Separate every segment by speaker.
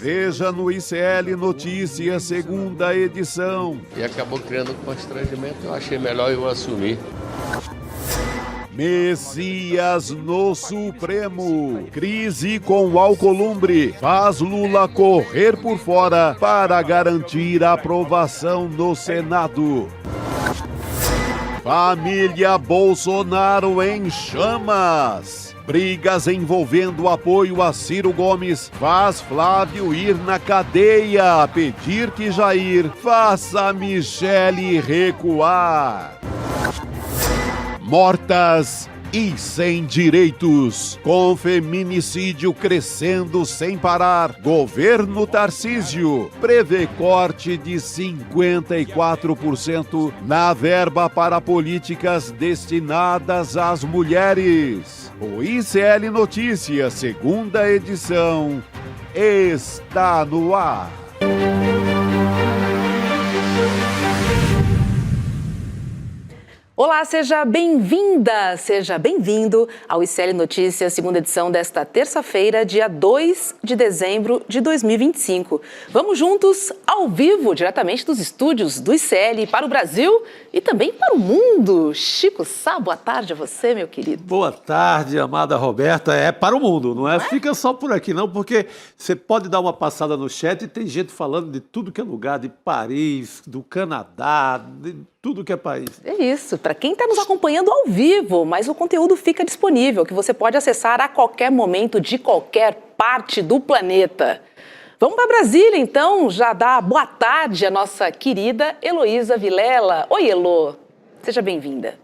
Speaker 1: Veja no ICL Notícias, segunda edição.
Speaker 2: E acabou criando um constrangimento, eu achei melhor eu assumir.
Speaker 1: Messias no Supremo. Crise com Alcolumbre faz Lula correr por fora para garantir a aprovação no Senado. Família Bolsonaro em chamas. Brigas envolvendo apoio a Ciro Gomes faz Flávio ir na cadeia pedir que Jair faça Michele recuar. Mortas e sem direitos. Com feminicídio crescendo sem parar, governo Tarcísio prevê corte de 54% na verba para políticas destinadas às mulheres. O ICL Notícias, segunda edição, está no ar.
Speaker 3: Olá, seja bem-vinda, seja bem-vindo ao ICL Notícias, segunda edição desta terça-feira, dia 2 de dezembro de 2025. Vamos juntos, ao vivo, diretamente dos estúdios do ICL para o Brasil e também para o mundo. Chico Sá, boa tarde a você, meu querido.
Speaker 4: Boa tarde, amada Roberta. É para o mundo, não é? Fica só por aqui não, porque você pode dar uma passada no chat e tem gente falando de tudo que é lugar, de Paris, do Canadá, de tudo que é país.
Speaker 3: É isso, para quem está nos acompanhando ao vivo, mas o conteúdo fica disponível, que você pode acessar a qualquer momento, de qualquer parte do planeta. Vamos para Brasília, então, já dá boa tarde à nossa querida Heloísa Vilela. Oi, Elo, seja bem-vinda.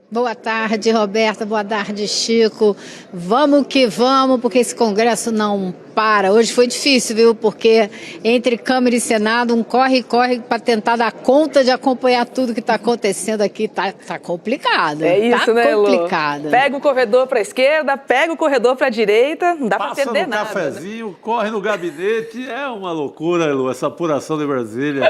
Speaker 5: Boa tarde, Roberta. Boa tarde, Chico. Vamos que vamos, porque esse Congresso não para. Hoje foi difícil, viu? Porque entre Câmara e Senado, um corre-corre para tentar dar conta de acompanhar tudo que está acontecendo aqui. Tá complicado.
Speaker 3: É isso, né, Elo?
Speaker 5: Complicado.
Speaker 3: Pega o corredor para a esquerda, pega o corredor para a direita, não dá para perder nada.
Speaker 4: Passa no cafezinho, corre no gabinete. É uma loucura, Elo, essa apuração de Brasília.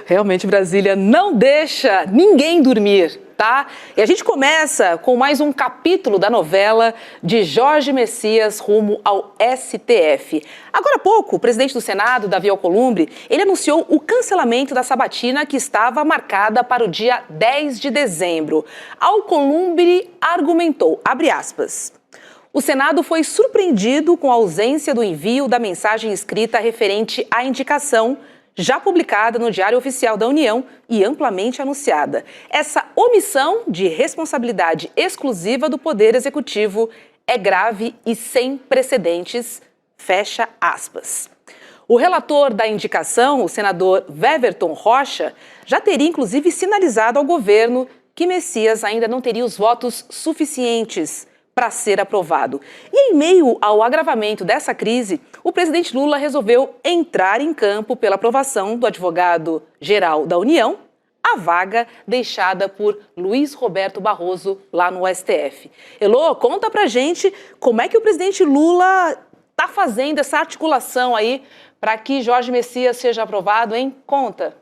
Speaker 3: Realmente, Brasília não deixa ninguém dormir, tá? E a gente começa com mais um capítulo da novela de Jorge Messias rumo ao STF. Agora há pouco, o presidente do Senado, Davi Alcolumbre, ele anunciou o cancelamento da sabatina que estava marcada para o dia 10 de dezembro. Alcolumbre argumentou, abre aspas, o Senado foi surpreendido com a ausência do envio da mensagem escrita referente à indicação já publicada no Diário Oficial da União e amplamente anunciada. Essa omissão de responsabilidade exclusiva do Poder Executivo é grave e sem precedentes, fecha aspas. O relator da indicação, o senador Weverton Rocha, já teria inclusive sinalizado ao governo que Messias ainda não teria os votos suficientes para ser aprovado. E em meio ao agravamento dessa crise, o presidente Lula resolveu entrar em campo pela aprovação do advogado-geral da União, a vaga deixada por Luiz Roberto Barroso lá no STF. Elô, conta pra gente como é que o presidente Lula está fazendo essa articulação aí para que Jorge Messias seja aprovado, hein? Conta.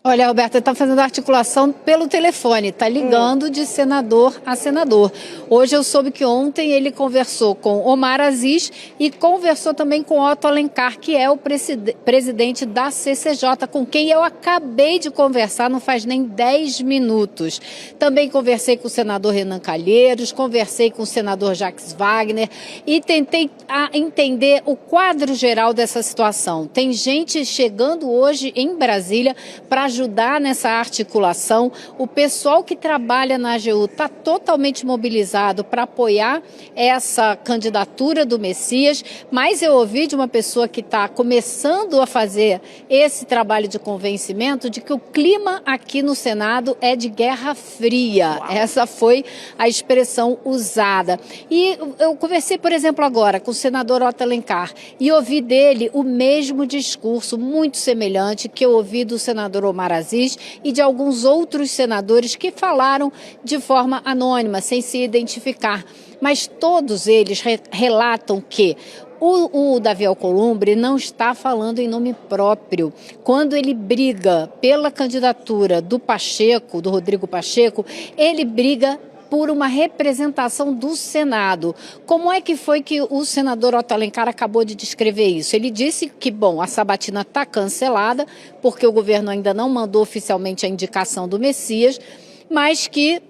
Speaker 5: Olha, Roberta, está fazendo articulação pelo telefone, está ligando de senador a senador. Hoje eu soube que ontem ele conversou com Omar Aziz e conversou também com Otto Alencar, que é o presidente da CCJ, com quem eu acabei de conversar, não faz nem 10 minutos. Também conversei com o senador Renan Calheiros, conversei com o senador Jacques Wagner e tentei entender o quadro geral dessa situação. Tem gente chegando hoje em Brasília para ajudar nessa articulação. O pessoal que trabalha na AGU está totalmente mobilizado para apoiar essa candidatura do Messias, mas eu ouvi de uma pessoa que está começando a fazer esse trabalho de convencimento de que o clima aqui no Senado é de guerra fria. Uau. Essa foi a expressão usada. E eu conversei, por exemplo, agora com o senador Otto Alencar e ouvi dele o mesmo discurso, muito semelhante, que eu ouvi do senador Omar Aziz e de alguns outros senadores que falaram de forma anônima, sem se identificar. Mas todos eles relatam que o Davi Alcolumbre não está falando em nome próprio. Quando ele briga pela candidatura do Pacheco, do Rodrigo Pacheco, ele briga por uma representação do Senado. Como é que foi que o senador Otto Alencar acabou de descrever isso? Ele disse que, bom, a sabatina está cancelada, porque o governo ainda não mandou oficialmente a indicação do Messias, mas que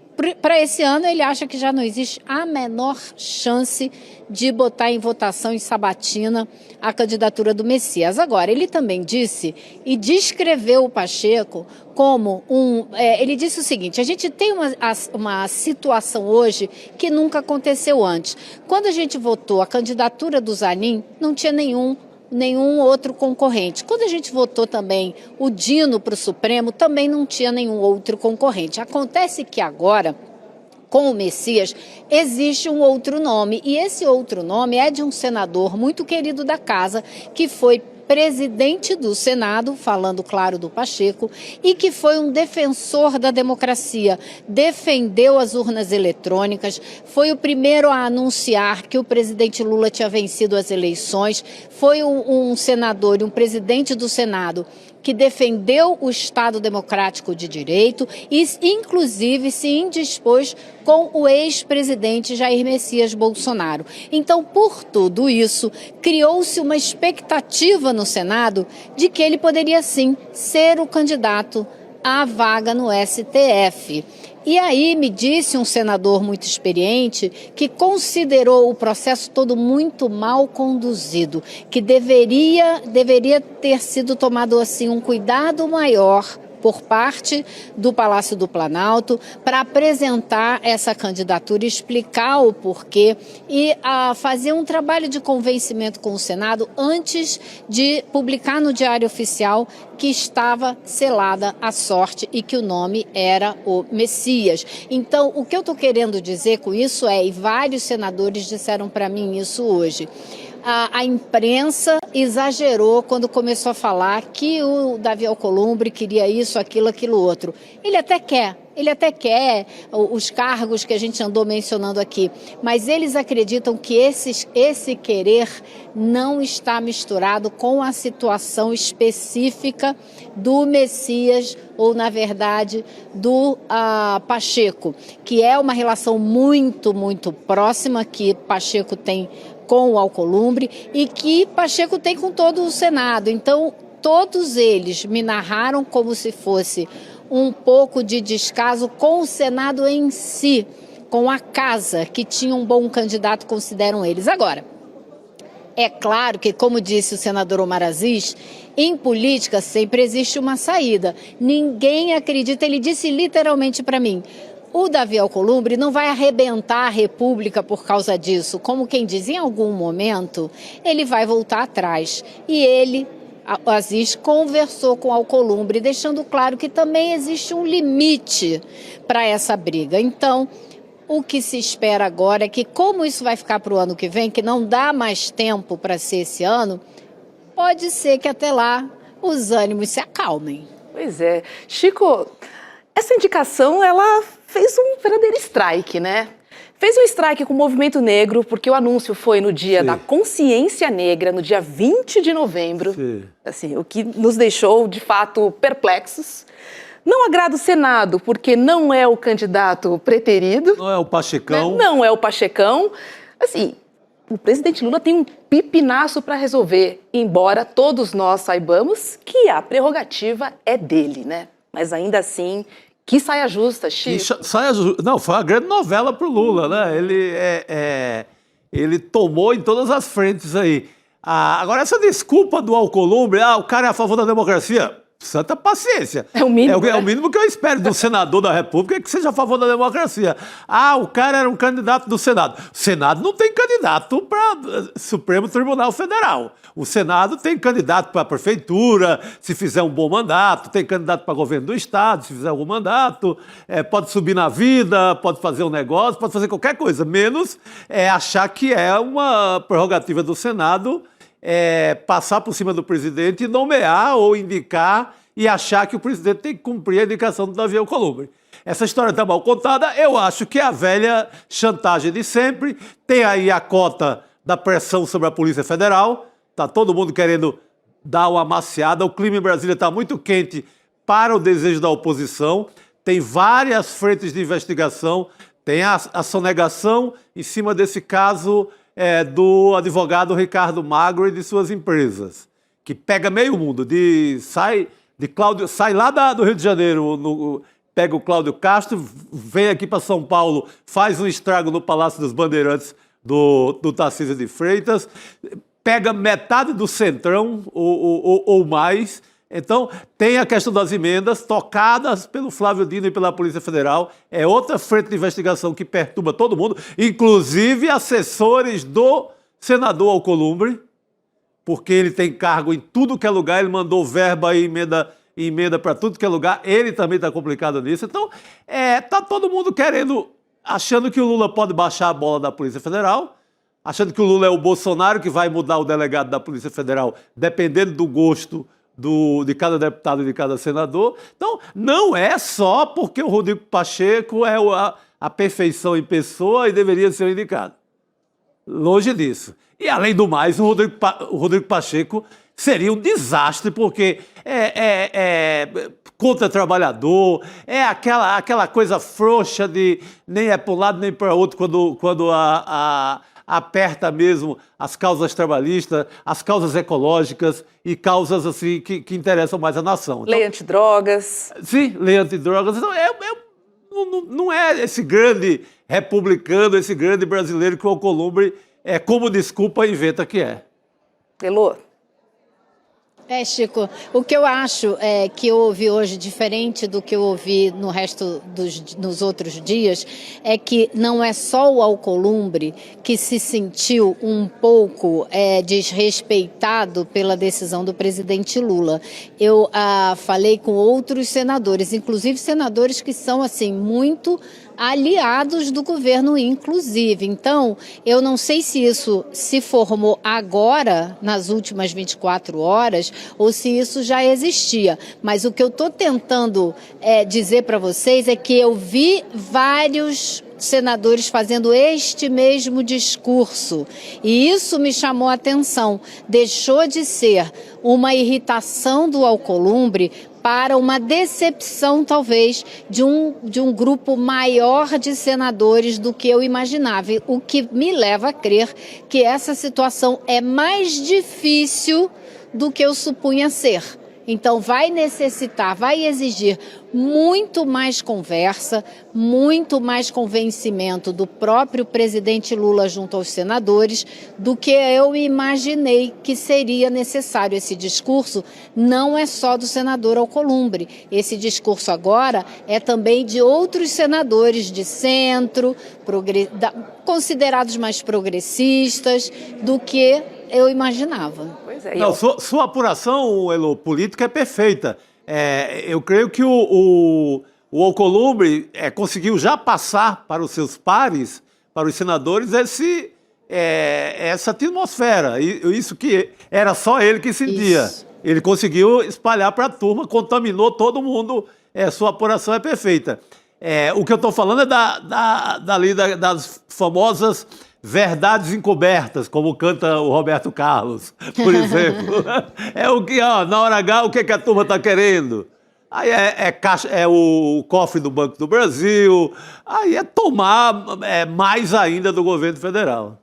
Speaker 5: para esse ano ele acha que já não existe a menor chance de botar em votação em sabatina a candidatura do Messias. Agora, ele também disse e descreveu o Pacheco como ele disse o seguinte: a gente tem uma situação hoje que nunca aconteceu antes. Quando a gente votou a candidatura do Zanin, não tinha nenhum outro concorrente. Quando a gente votou também o Dino para o Supremo, também não tinha nenhum outro concorrente. Acontece que agora, com o Messias, existe um outro nome, e esse outro nome é de um senador muito querido da casa, que foi presidente do Senado, falando, claro, do Pacheco, e que foi um defensor da democracia, defendeu as urnas eletrônicas, foi o primeiro a anunciar que o presidente Lula tinha vencido as eleições, foi um senador e um presidente do Senado que defendeu o Estado Democrático de Direito e, inclusive, se indispôs com o ex-presidente Jair Messias Bolsonaro. Então, por tudo isso, criou-se uma expectativa no Senado de que ele poderia, sim, ser o candidato à vaga no STF. E aí me disse um senador muito experiente que considerou o processo todo muito mal conduzido, que deveria ter sido tomado assim um cuidado maior por parte do Palácio do Planalto para apresentar essa candidatura, explicar o porquê e fazer um trabalho de convencimento com o Senado antes de publicar no Diário Oficial que estava selada a sorte e que o nome era o Messias. Então, o que eu estou querendo dizer com isso e vários senadores disseram para mim isso hoje, a imprensa exagerou quando começou a falar que o Davi Alcolumbre queria isso, aquilo outro. Ele até quer os cargos que a gente andou mencionando aqui, mas eles acreditam que esse querer não está misturado com a situação específica do Messias, ou, na verdade, do Pacheco, que é uma relação muito, muito próxima que Pacheco tem com o Alcolumbre e que Pacheco tem com todo o Senado. Então, todos eles me narraram como se fosse um pouco de descaso com o Senado em si, com a casa, que tinha um bom candidato, consideram eles. Agora, é claro que, como disse o senador Omar Aziz, em política sempre existe uma saída. Ninguém acredita, ele disse literalmente para mim, o Davi Alcolumbre não vai arrebentar a República por causa disso. Como quem diz, em algum momento ele vai voltar atrás. E ele, Aziz, conversou com Alcolumbre, deixando claro que também existe um limite para essa briga. Então, o que se espera agora é que, como isso vai ficar para o ano que vem, que não dá mais tempo para ser esse ano, pode ser que até lá os ânimos se acalmem.
Speaker 3: Pois é. Chico, essa indicação, ela fez um verdadeiro strike, né? Fez um strike com o movimento negro, porque o anúncio foi no dia da consciência negra, no dia 20 de novembro. Assim, o que nos deixou, de fato, perplexos. Não agrada o Senado, porque não é o candidato preterido.
Speaker 4: Não é o Pachecão.
Speaker 3: Né? Não é o Pachecão. Assim, o presidente Lula tem um pipinaço para resolver, embora todos nós saibamos que a prerrogativa é dele, né? Mas ainda assim, que saia justa, Chico.
Speaker 4: Não, foi uma grande novela pro Lula, né? Ele tomou em todas as frentes aí. Agora, essa desculpa do Alcolumbre, o cara é a favor da democracia, santa paciência.
Speaker 3: É o mínimo,
Speaker 4: é o mínimo que eu espero do senador da República, que seja a favor da democracia. O cara era um candidato do Senado. O Senado não tem candidato para Supremo Tribunal Federal. O Senado tem candidato para a prefeitura, se fizer um bom mandato, tem candidato para governo do Estado, se fizer algum mandato, pode subir na vida, pode fazer um negócio, pode fazer qualquer coisa, menos achar que é uma prerrogativa do Senado passar por cima do presidente e nomear ou indicar e achar que o presidente tem que cumprir a indicação do Davi Alcolumbre. Essa história está mal contada, eu acho que é a velha chantagem de sempre, tem aí a cota da pressão sobre a Polícia Federal, está todo mundo querendo dar uma amaciada, o clima em Brasília está muito quente para o desejo da oposição, tem várias frentes de investigação, Tem a sonegação em cima desse caso do advogado Ricardo Magro e de suas empresas, que pega meio mundo, sai lá do Rio de Janeiro, pega o Cláudio Castro, vem aqui para São Paulo, faz um estrago no Palácio dos Bandeirantes do Tarcísio de Freitas, pega metade do Centrão ou mais. Então, tem a questão das emendas tocadas pelo Flávio Dino e pela Polícia Federal. É outra frente de investigação que perturba todo mundo, inclusive assessores do senador Alcolumbre, porque ele tem cargo em tudo que é lugar, ele mandou verba e emenda para tudo que é lugar, ele também está complicado nisso. Então, tá todo mundo achando que o Lula pode baixar a bola da Polícia Federal, achando que o Lula é o Bolsonaro que vai mudar o delegado da Polícia Federal, dependendo do gosto de cada deputado e de cada senador. Então, não é só porque o Rodrigo Pacheco é a perfeição em pessoa e deveria ser o indicado. Longe disso. E, além do mais, o Rodrigo Pacheco seria um desastre, porque contra trabalhador, aquela coisa frouxa de nem é para um lado nem para outro quando aperta mesmo as causas trabalhistas, as causas ecológicas e causas assim que interessam mais a nação. Então,
Speaker 3: lei antidrogas.
Speaker 4: Sim, lei antidrogas. Então, não é esse grande republicano, esse grande brasileiro que o Alcolumbre, como desculpa, inventa que é.
Speaker 3: Elô?
Speaker 5: Chico, o que eu acho que eu ouvi hoje, diferente do que eu ouvi nos outros dias, é que não é só o Alcolumbre que se sentiu um pouco desrespeitado pela decisão do presidente Lula. Eu falei com outros senadores, inclusive senadores que são assim muito aliados do governo, inclusive. Então, eu não sei se isso se formou agora, nas últimas 24 horas, ou se isso já existia. Mas o que eu estou tentando dizer para vocês é que eu vi vários senadores fazendo este mesmo discurso. E isso me chamou a atenção. Deixou de ser uma irritação do Alcolumbre para uma decepção, talvez, de um grupo maior de senadores do que eu imaginava. O que me leva a crer que essa situação é mais difícil do que eu supunha ser. Então, vai exigir muito mais conversa, muito mais convencimento do próprio presidente Lula junto aos senadores do que eu imaginei que seria necessário. Esse discurso não é só do senador Alcolumbre. Esse discurso agora é também de outros senadores de centro, considerados mais progressistas do que eu imaginava.
Speaker 4: Não, sua apuração, Elô, política é perfeita. Eu creio que o Alcolumbre conseguiu já passar para os seus pares, para os senadores, essa atmosfera. Isso que era só ele que sentia. Isso. Ele conseguiu espalhar para a turma, contaminou todo mundo. Sua apuração é perfeita. O que eu estou falando é das famosas verdades encobertas, como canta o Roberto Carlos, por exemplo. O que, na hora H, o que a turma está querendo? Aí é o cofre do Banco do Brasil, aí é tomar mais ainda do governo federal.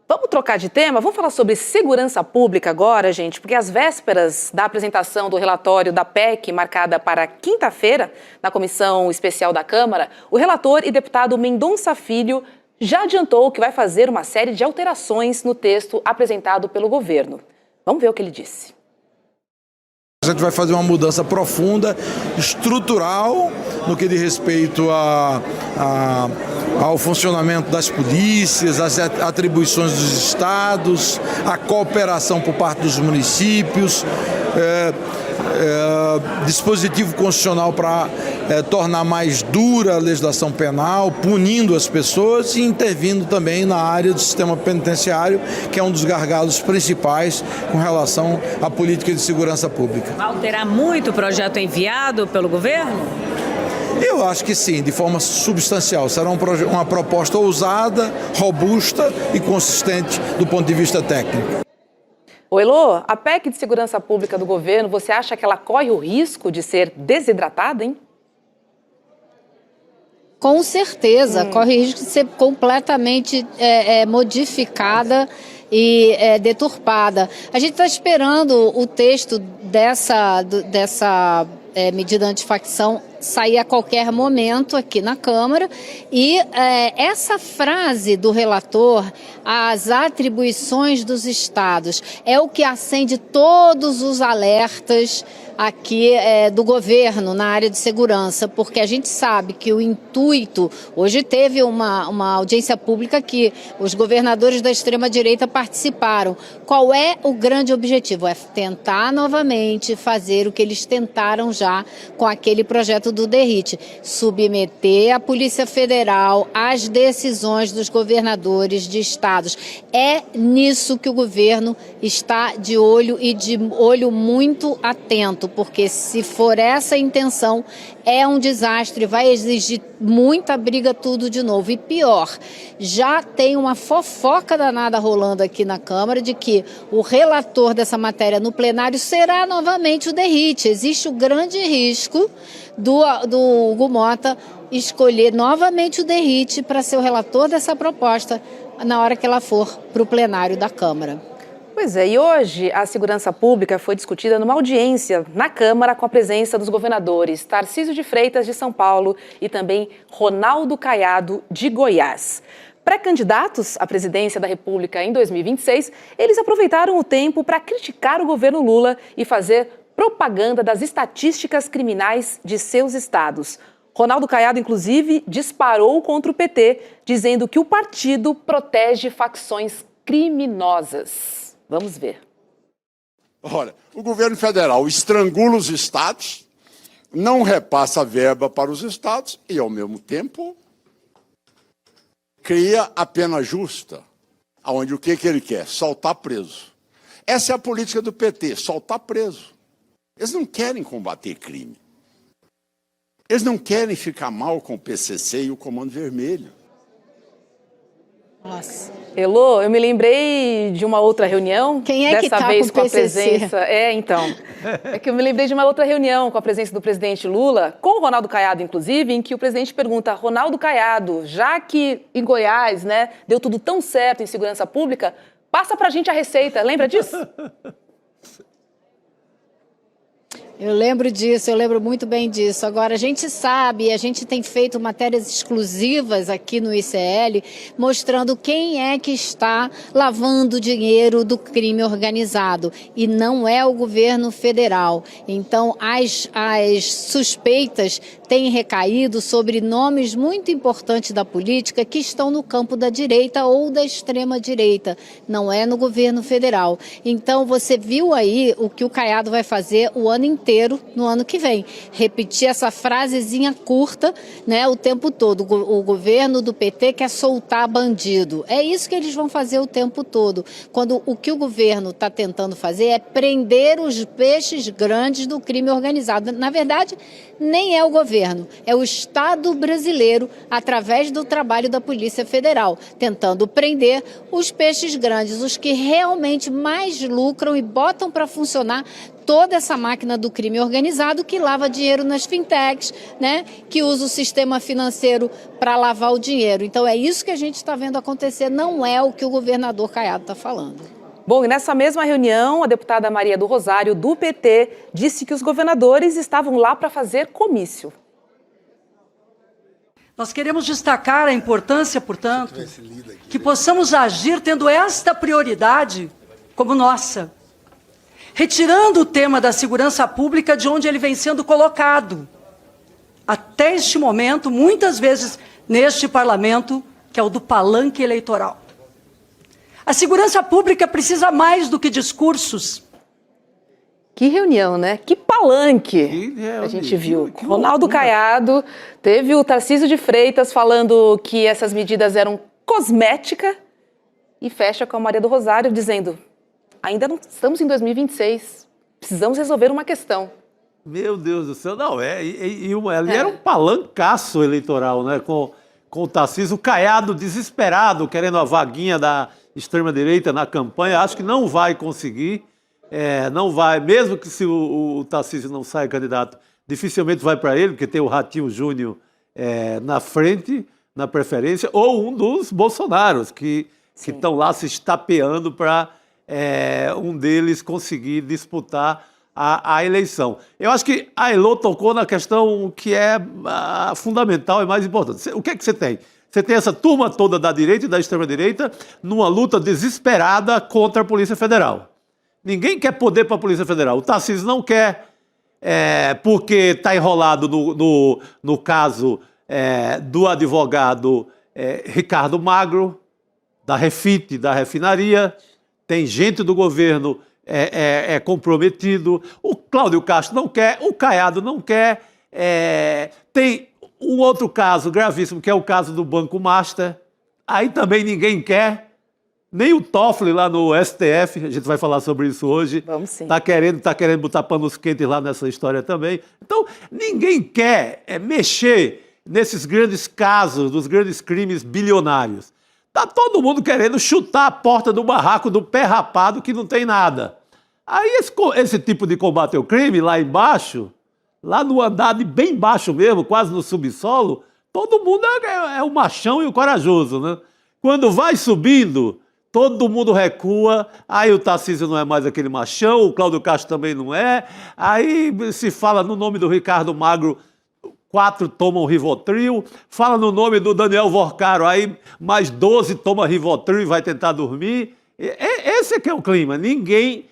Speaker 3: Vamos trocar de tema? Vamos falar sobre segurança pública agora, gente, porque às vésperas da apresentação do relatório da PEC, marcada para quinta-feira, na Comissão Especial da Câmara, o relator e deputado Mendonça Filho já adiantou que vai fazer uma série de alterações no texto apresentado pelo governo. Vamos ver o que ele disse.
Speaker 6: A gente vai fazer uma mudança profunda, estrutural, no que diz respeito ao funcionamento das polícias, às atribuições dos estados, a cooperação por parte dos municípios, dispositivo constitucional para tornar mais dura a legislação penal, punindo as pessoas e intervindo também na área do sistema penitenciário, que é um dos gargalos principais com relação à política de segurança pública.
Speaker 7: Vai alterar muito o projeto enviado pelo governo?
Speaker 6: Eu acho que sim, de forma substancial. Será uma proposta ousada, robusta e consistente do ponto de vista técnico.
Speaker 3: Elô, a PEC de segurança pública do governo, você acha que ela corre o risco de ser desidratada, hein?
Speaker 5: Com certeza, corre risco de ser completamente modificada e deturpada. A gente está esperando o texto dessa medida antifacção sair a qualquer momento aqui na Câmara e essa frase do relator, as atribuições dos estados, é o que acende todos os alertas aqui do governo na área de segurança, porque a gente sabe que o intuito, hoje teve uma audiência pública que os governadores da extrema-direita participaram. Qual é o grande objetivo? É tentar novamente fazer o que eles tentaram já com aquele projeto do DERIT, submeter a Polícia Federal às decisões dos governadores de estados. É nisso que o governo está de olho e de olho muito atento, porque se for essa a intenção, é um desastre, vai exigir muita briga tudo de novo. E pior, já tem uma fofoca danada rolando aqui na Câmara de que o relator dessa matéria no plenário será novamente o DERIT. Existe o grande risco do Hugo Mota escolher novamente o DERIT para ser o relator dessa proposta na hora que ela for para o plenário da Câmara.
Speaker 3: Pois é, e hoje a segurança pública foi discutida numa audiência na Câmara com a presença dos governadores Tarcísio de Freitas, de São Paulo, e também Ronaldo Caiado, de Goiás. Pré-candidatos à presidência da República em 2026, eles aproveitaram o tempo para criticar o governo Lula e fazer propaganda das estatísticas criminais de seus estados. Ronaldo Caiado, inclusive, disparou contra o PT, dizendo que o partido protege facções criminosas. Vamos ver.
Speaker 8: Olha, o governo federal estrangula os estados, não repassa verba para os estados e, ao mesmo tempo, cria a pena justa, onde o que ele quer? Soltar preso. Essa é a política do PT, soltar preso. Eles não querem combater crime. Eles não querem ficar mal com o PCC e o Comando Vermelho.
Speaker 5: Nossa.
Speaker 3: Elô, eu me lembrei de uma outra reunião.
Speaker 5: Quem é que
Speaker 3: dessa
Speaker 5: tá
Speaker 3: vez
Speaker 5: com o
Speaker 3: a presença. É que eu me lembrei de uma outra reunião com a presença do presidente Lula, com o Ronaldo Caiado, inclusive, em que o presidente pergunta: Ronaldo Caiado, já que em Goiás, né, deu tudo tão certo em segurança pública, passa pra gente a receita. Lembra disso?
Speaker 5: Eu lembro disso, eu lembro muito bem disso. Agora, a gente sabe, a gente tem feito matérias exclusivas aqui no ICL, mostrando quem é que está lavando dinheiro do crime organizado. E não é o governo federal. Então, as suspeitas têm recaído sobre nomes muito importantes da política que estão no campo da direita ou da extrema-direita. Não é no governo federal. Então, você viu aí o que o Caiado vai fazer o ano inteiro, no ano que vem. Repetir essa frasezinha curta, né, o tempo todo. O governo do PT quer soltar bandido. É isso que eles vão fazer o tempo todo. Quando o que o governo está tentando fazer é prender os peixes grandes do crime organizado. Na verdade, nem é o governo, é o Estado brasileiro, através do trabalho da Polícia Federal, tentando prender os peixes grandes, os que realmente mais lucram e botam para funcionar toda essa máquina do crime organizado que lava dinheiro nas fintechs, né, que usa o sistema financeiro para lavar o dinheiro. Então é isso que a gente está vendo acontecer, não é o que o governador Caiado está falando.
Speaker 3: Bom, e nessa mesma reunião, a deputada Maria do Rosário, do PT, disse que os governadores estavam lá para fazer comício.
Speaker 9: Nós queremos destacar a importância, portanto, que possamos agir tendo esta prioridade como nossa, retirando o tema da segurança pública de onde ele vem sendo colocado, até este momento, muitas vezes neste parlamento, que é o do palanque eleitoral. A segurança pública precisa mais do que discursos.
Speaker 3: Que reunião, né? Que palanque a gente viu. Ronaldo Caiado, teve o Tarcísio de Freitas falando que essas medidas eram cosmética e fecha com a Maria do Rosário dizendo: ainda não estamos em 2026, precisamos resolver uma questão.
Speaker 4: Meu Deus do céu, não, ali era um palancaço eleitoral, né, com o Tarcísio, o Caiado desesperado, querendo a vaguinha da extrema-direita na campanha, acho que não vai conseguir, não vai, mesmo que se o Tarcísio não saia candidato, dificilmente vai para ele, porque tem o Ratinho Júnior na frente, na preferência, ou um dos Bolsonaros, que estão lá se estapeando para um deles conseguir disputar a eleição. Eu acho que a Elô tocou na questão que é fundamental e mais importante. O que é que você tem? Você tem essa turma toda da direita e da extrema-direita numa luta desesperada contra a Polícia Federal. Ninguém quer poder para a Polícia Federal. O Tarcísio não quer, porque está enrolado no caso do advogado Ricardo Magro, da Refit, da refinaria. Tem gente do governo comprometido. O Cláudio Castro não quer, o Caiado não quer. Tem um outro caso gravíssimo, que é o caso do Banco Master. Aí também ninguém quer. Nem o Toffoli lá no STF, a gente vai falar sobre isso hoje.
Speaker 3: Vamos sim.
Speaker 4: Tá querendo botar panos quentes lá nessa história também. Então, ninguém quer mexer nesses grandes casos, dos grandes crimes bilionários. Tá todo mundo querendo chutar a porta do barraco do pé rapado que não tem nada. Aí esse tipo de combate ao crime lá embaixo, lá no andar de bem baixo mesmo, quase no subsolo, todo mundo é o machão e o corajoso, né? Quando vai subindo, todo mundo recua, aí o Tarcísio não é mais aquele machão, o Cláudio Castro também não é, aí se fala no nome do Ricardo Magro, 4 tomam Rivotril, fala no nome do Daniel Vorcaro, aí mais 12 tomam Rivotril e vai tentar dormir. Esse é que é o clima. Ninguém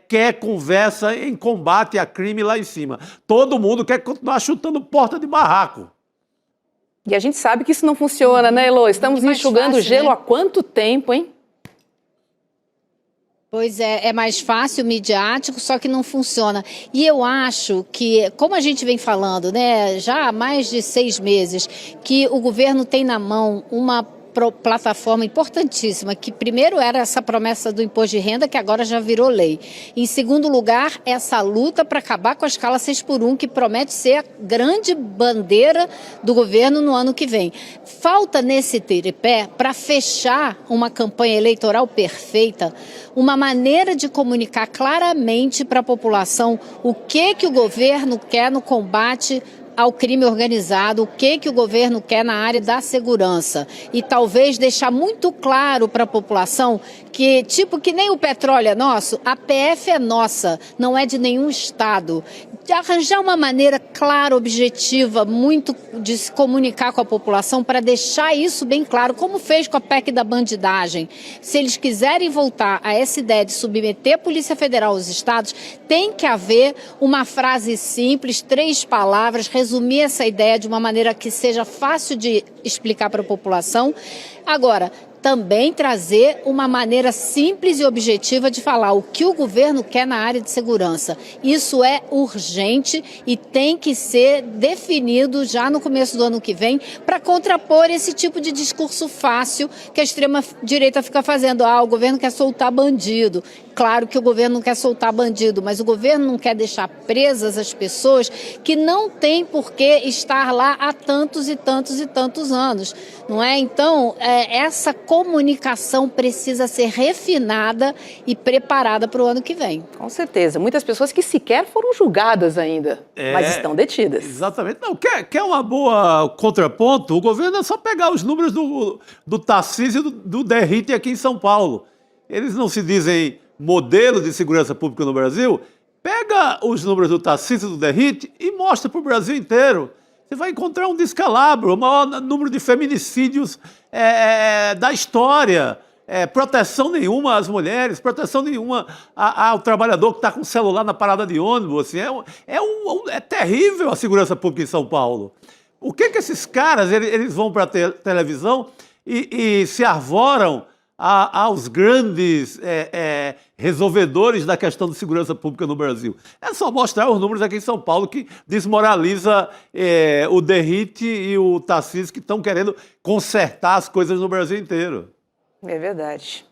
Speaker 4: quer conversa em combate a crime lá em cima. Todo mundo quer continuar chutando porta de barraco.
Speaker 3: E a gente sabe que isso não funciona, né, Elô? Estamos enxugando gelo há quanto tempo, hein?
Speaker 5: Pois é mais fácil, midiático, só que não funciona. E eu acho que, como a gente vem falando, né, já há mais de 6 meses, que o governo tem na mão uma plataforma importantíssima, que primeiro era essa promessa do imposto de renda, que agora já virou lei. Em segundo lugar, essa luta para acabar com a escala 6x1, que promete ser a grande bandeira do governo no ano que vem. Falta nesse tripé, para fechar uma campanha eleitoral perfeita, uma maneira de comunicar claramente para a população o que o governo quer no combate ao crime organizado, o que o governo quer na área da segurança. E talvez deixar muito claro para a população que, tipo, que nem o petróleo é nosso, a PF é nossa, não é de nenhum estado. De arranjar uma maneira clara, objetiva, muito de se comunicar com a população para deixar isso bem claro, como fez com a PEC da bandidagem. Se eles quiserem voltar a essa ideia de submeter a Polícia Federal aos estados, tem que haver uma frase simples, 3 palavras, resumir essa ideia de uma maneira que seja fácil de explicar para a população. Agora, também trazer uma maneira simples e objetiva de falar o que o governo quer na área de segurança. Isso é urgente e tem que ser definido já no começo do ano que vem para contrapor esse tipo de discurso fácil que a extrema-direita fica fazendo. O governo quer soltar bandido. Claro que o governo não quer soltar bandido, mas o governo não quer deixar presas as pessoas que não têm por que estar lá há tantos e tantos e tantos anos, não é? Então, essa comunicação precisa ser refinada e preparada para o ano que vem.
Speaker 3: Com certeza. Muitas pessoas que sequer foram julgadas ainda, mas estão detidas.
Speaker 4: Exatamente. Não, quer uma boa contraponto? O governo é só pegar os números do Tarcísio e do Derrite aqui em São Paulo. Eles não se dizem modelo de segurança pública no Brasil. Pega os números do Tarcísio e do Derrite e mostra para o Brasil inteiro. Você vai encontrar um descalabro, o maior número de feminicídios da história. Proteção nenhuma às mulheres, proteção nenhuma ao trabalhador que está com o celular na parada de ônibus. Assim, é terrível a segurança pública em São Paulo. O que esses caras eles vão para a televisão e se arvoram aos grandes resolvedores da questão de segurança pública no Brasil? É só mostrar os números aqui em São Paulo que desmoraliza o Derrite e o Tarcísio, que estão querendo consertar as coisas no Brasil inteiro.
Speaker 3: É verdade.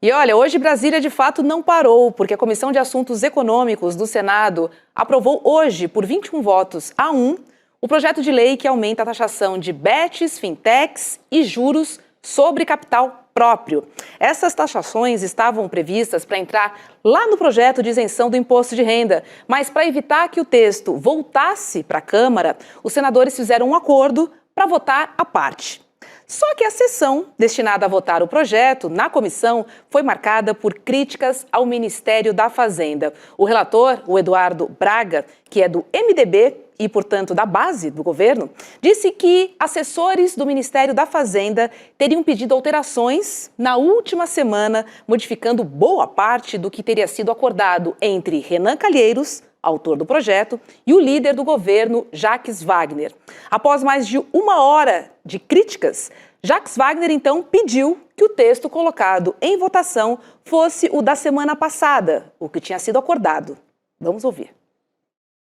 Speaker 3: E olha, hoje Brasília de fato não parou, porque a Comissão de Assuntos Econômicos do Senado aprovou hoje, por 21 votos a 1, o projeto de lei que aumenta a taxação de bets, fintechs e juros sobre capital próprio. Essas taxações estavam previstas para entrar lá no projeto de isenção do imposto de renda, mas para evitar que o texto voltasse para a Câmara, os senadores fizeram um acordo para votar à parte. Só que a sessão destinada a votar o projeto na comissão foi marcada por críticas ao Ministério da Fazenda. O relator, o Eduardo Braga, que é do MDB e, portanto, da base do governo, disse que assessores do Ministério da Fazenda teriam pedido alterações na última semana, modificando boa parte do que teria sido acordado entre Renan Calheiros, autor do projeto, e o líder do governo, Jacques Wagner. Após mais de 1 hora de críticas, Jacques Wagner, então, pediu que o texto colocado em votação fosse o da semana passada, o que tinha sido acordado. Vamos ouvir.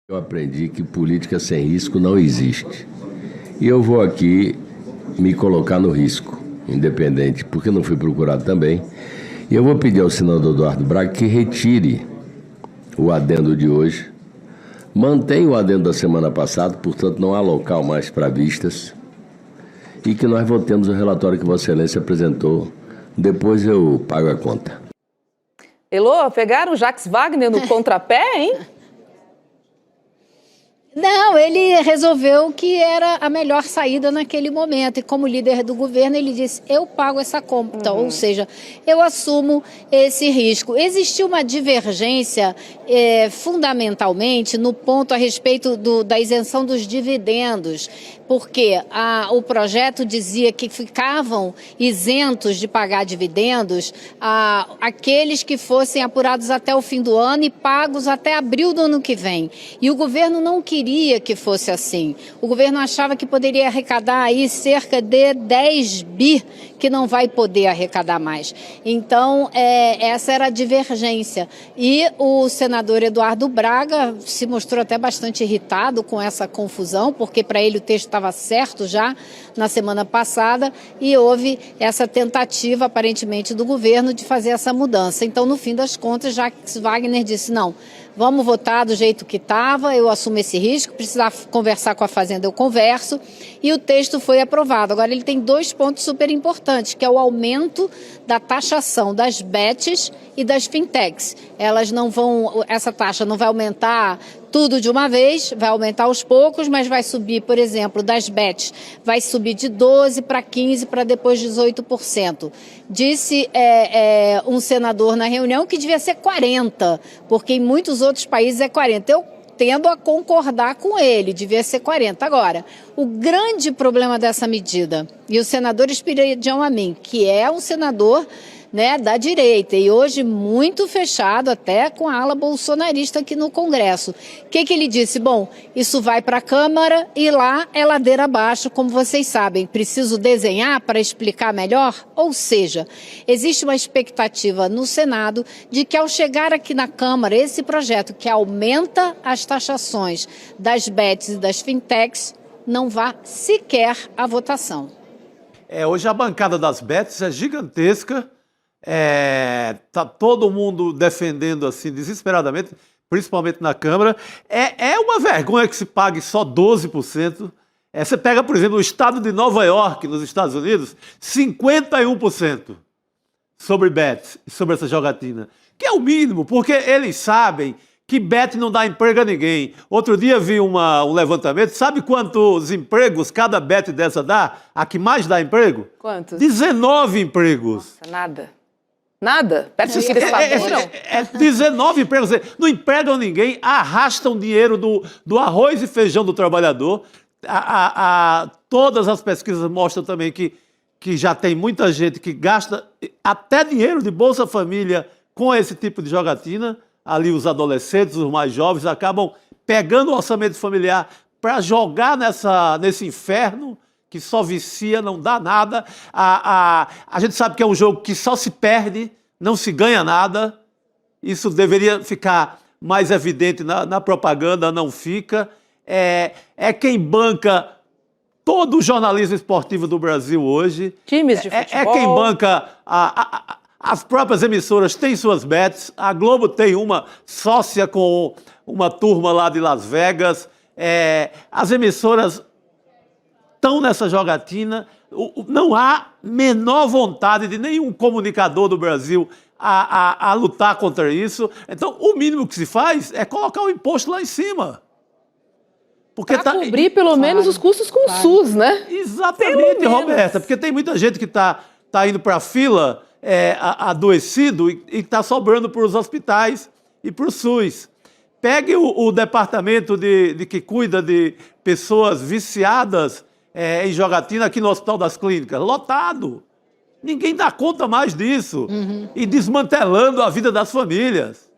Speaker 2: Eu aprendi que política sem risco não existe. E eu vou aqui me colocar no risco, independente, porque não fui procurado também. E eu vou pedir ao senador Eduardo Braga que retire o adendo de hoje, mantém o adendo da semana passada, portanto não há local mais para vistas, e que nós votemos o relatório que Vossa Excelência apresentou. Depois eu pago a conta.
Speaker 3: Elô, pegaram o Jacques Wagner no contrapé, hein?
Speaker 5: Não, ele resolveu que era a melhor saída naquele momento. E como líder do governo, ele disse, eu pago essa conta. Ou seja, eu assumo esse risco. Existiu uma divergência, fundamentalmente, no ponto a respeito da isenção dos dividendos. Porque o projeto dizia que ficavam isentos de pagar dividendos aqueles que fossem apurados até o fim do ano e pagos até abril do ano que vem. E o governo não queria que fosse assim. O governo achava que poderia arrecadar aí cerca de 10 bi, que não vai poder arrecadar mais. Então, essa era a divergência. E o senador Eduardo Braga se mostrou até bastante irritado com essa confusão, porque para ele o texto estava certo já na semana passada e houve essa tentativa, aparentemente, do governo de fazer essa mudança. Então, no fim das contas, Jacques Wagner disse, não, vamos votar do jeito que estava, eu assumo esse risco, precisar conversar com a Fazenda, eu converso, e o texto foi aprovado. Agora, ele tem 2 pontos super importantes, que é o aumento da taxação das bets e das fintechs. Essa taxa não vai aumentar tudo de uma vez, vai aumentar aos poucos, mas vai subir, por exemplo, das bets, vai subir de 12% para 15%, para depois 18%. Disse um senador na reunião que devia ser 40%, porque em muitos outros países é 40%. Eu tendo a concordar com ele, devia ser 40%. Agora, o grande problema dessa medida, e o senador Espiridião Amin, que é um senador da direita e hoje muito fechado até com a ala bolsonarista aqui no Congresso. O que ele disse? Bom, isso vai para a Câmara e lá é ladeira abaixo, como vocês sabem. Preciso desenhar para explicar melhor? Ou seja, existe uma expectativa no Senado de que ao chegar aqui na Câmara, esse projeto que aumenta as taxações das bets e das fintechs não vá sequer à votação.
Speaker 4: Hoje a bancada das bets é gigantesca. Tá todo mundo defendendo assim desesperadamente, principalmente na Câmara. É uma vergonha que se pague só 12%. Você pega, por exemplo, o estado de Nova York, nos Estados Unidos, 51% sobre bets, sobre essa jogatina, que é o mínimo, porque eles sabem que bet não dá emprego a ninguém. Outro dia vi um levantamento, sabe quantos empregos cada bet dessa dá? A que mais dá emprego?
Speaker 3: Quantos?
Speaker 4: 19 empregos.
Speaker 3: Nossa, nada. Nada? Perto do que eles faturam?
Speaker 4: 19 empregos. Não empregam ninguém, arrastam dinheiro do arroz e feijão do trabalhador. Todas as pesquisas mostram também que já tem muita gente que gasta até dinheiro de Bolsa Família com esse tipo de jogatina. Ali os adolescentes, os mais jovens, acabam pegando o orçamento familiar para jogar nesse inferno que só vicia, não dá nada. A gente sabe que é um jogo que só se perde, não se ganha nada. Isso deveria ficar mais evidente na propaganda, não fica. É quem banca todo o jornalismo esportivo do Brasil hoje.
Speaker 3: Times de futebol.
Speaker 4: É quem banca as próprias emissoras têm suas bets. A Globo tem uma sócia com uma turma lá de Las Vegas. As emissoras estão nessa jogatina, não há menor vontade de nenhum comunicador do Brasil a lutar contra isso. Então, o mínimo que se faz é colocar o imposto lá em cima. Porque
Speaker 3: Para cobrir pelo menos os custos com o SUS, né?
Speaker 4: Exatamente, Roberta, porque tem muita gente que tá indo para a fila adoecido e está sobrando para os hospitais e para o SUS. Pegue o departamento de que cuida de pessoas viciadas em jogatina aqui no Hospital das Clínicas, lotado. Ninguém dá conta mais disso. E desmantelando a vida das famílias.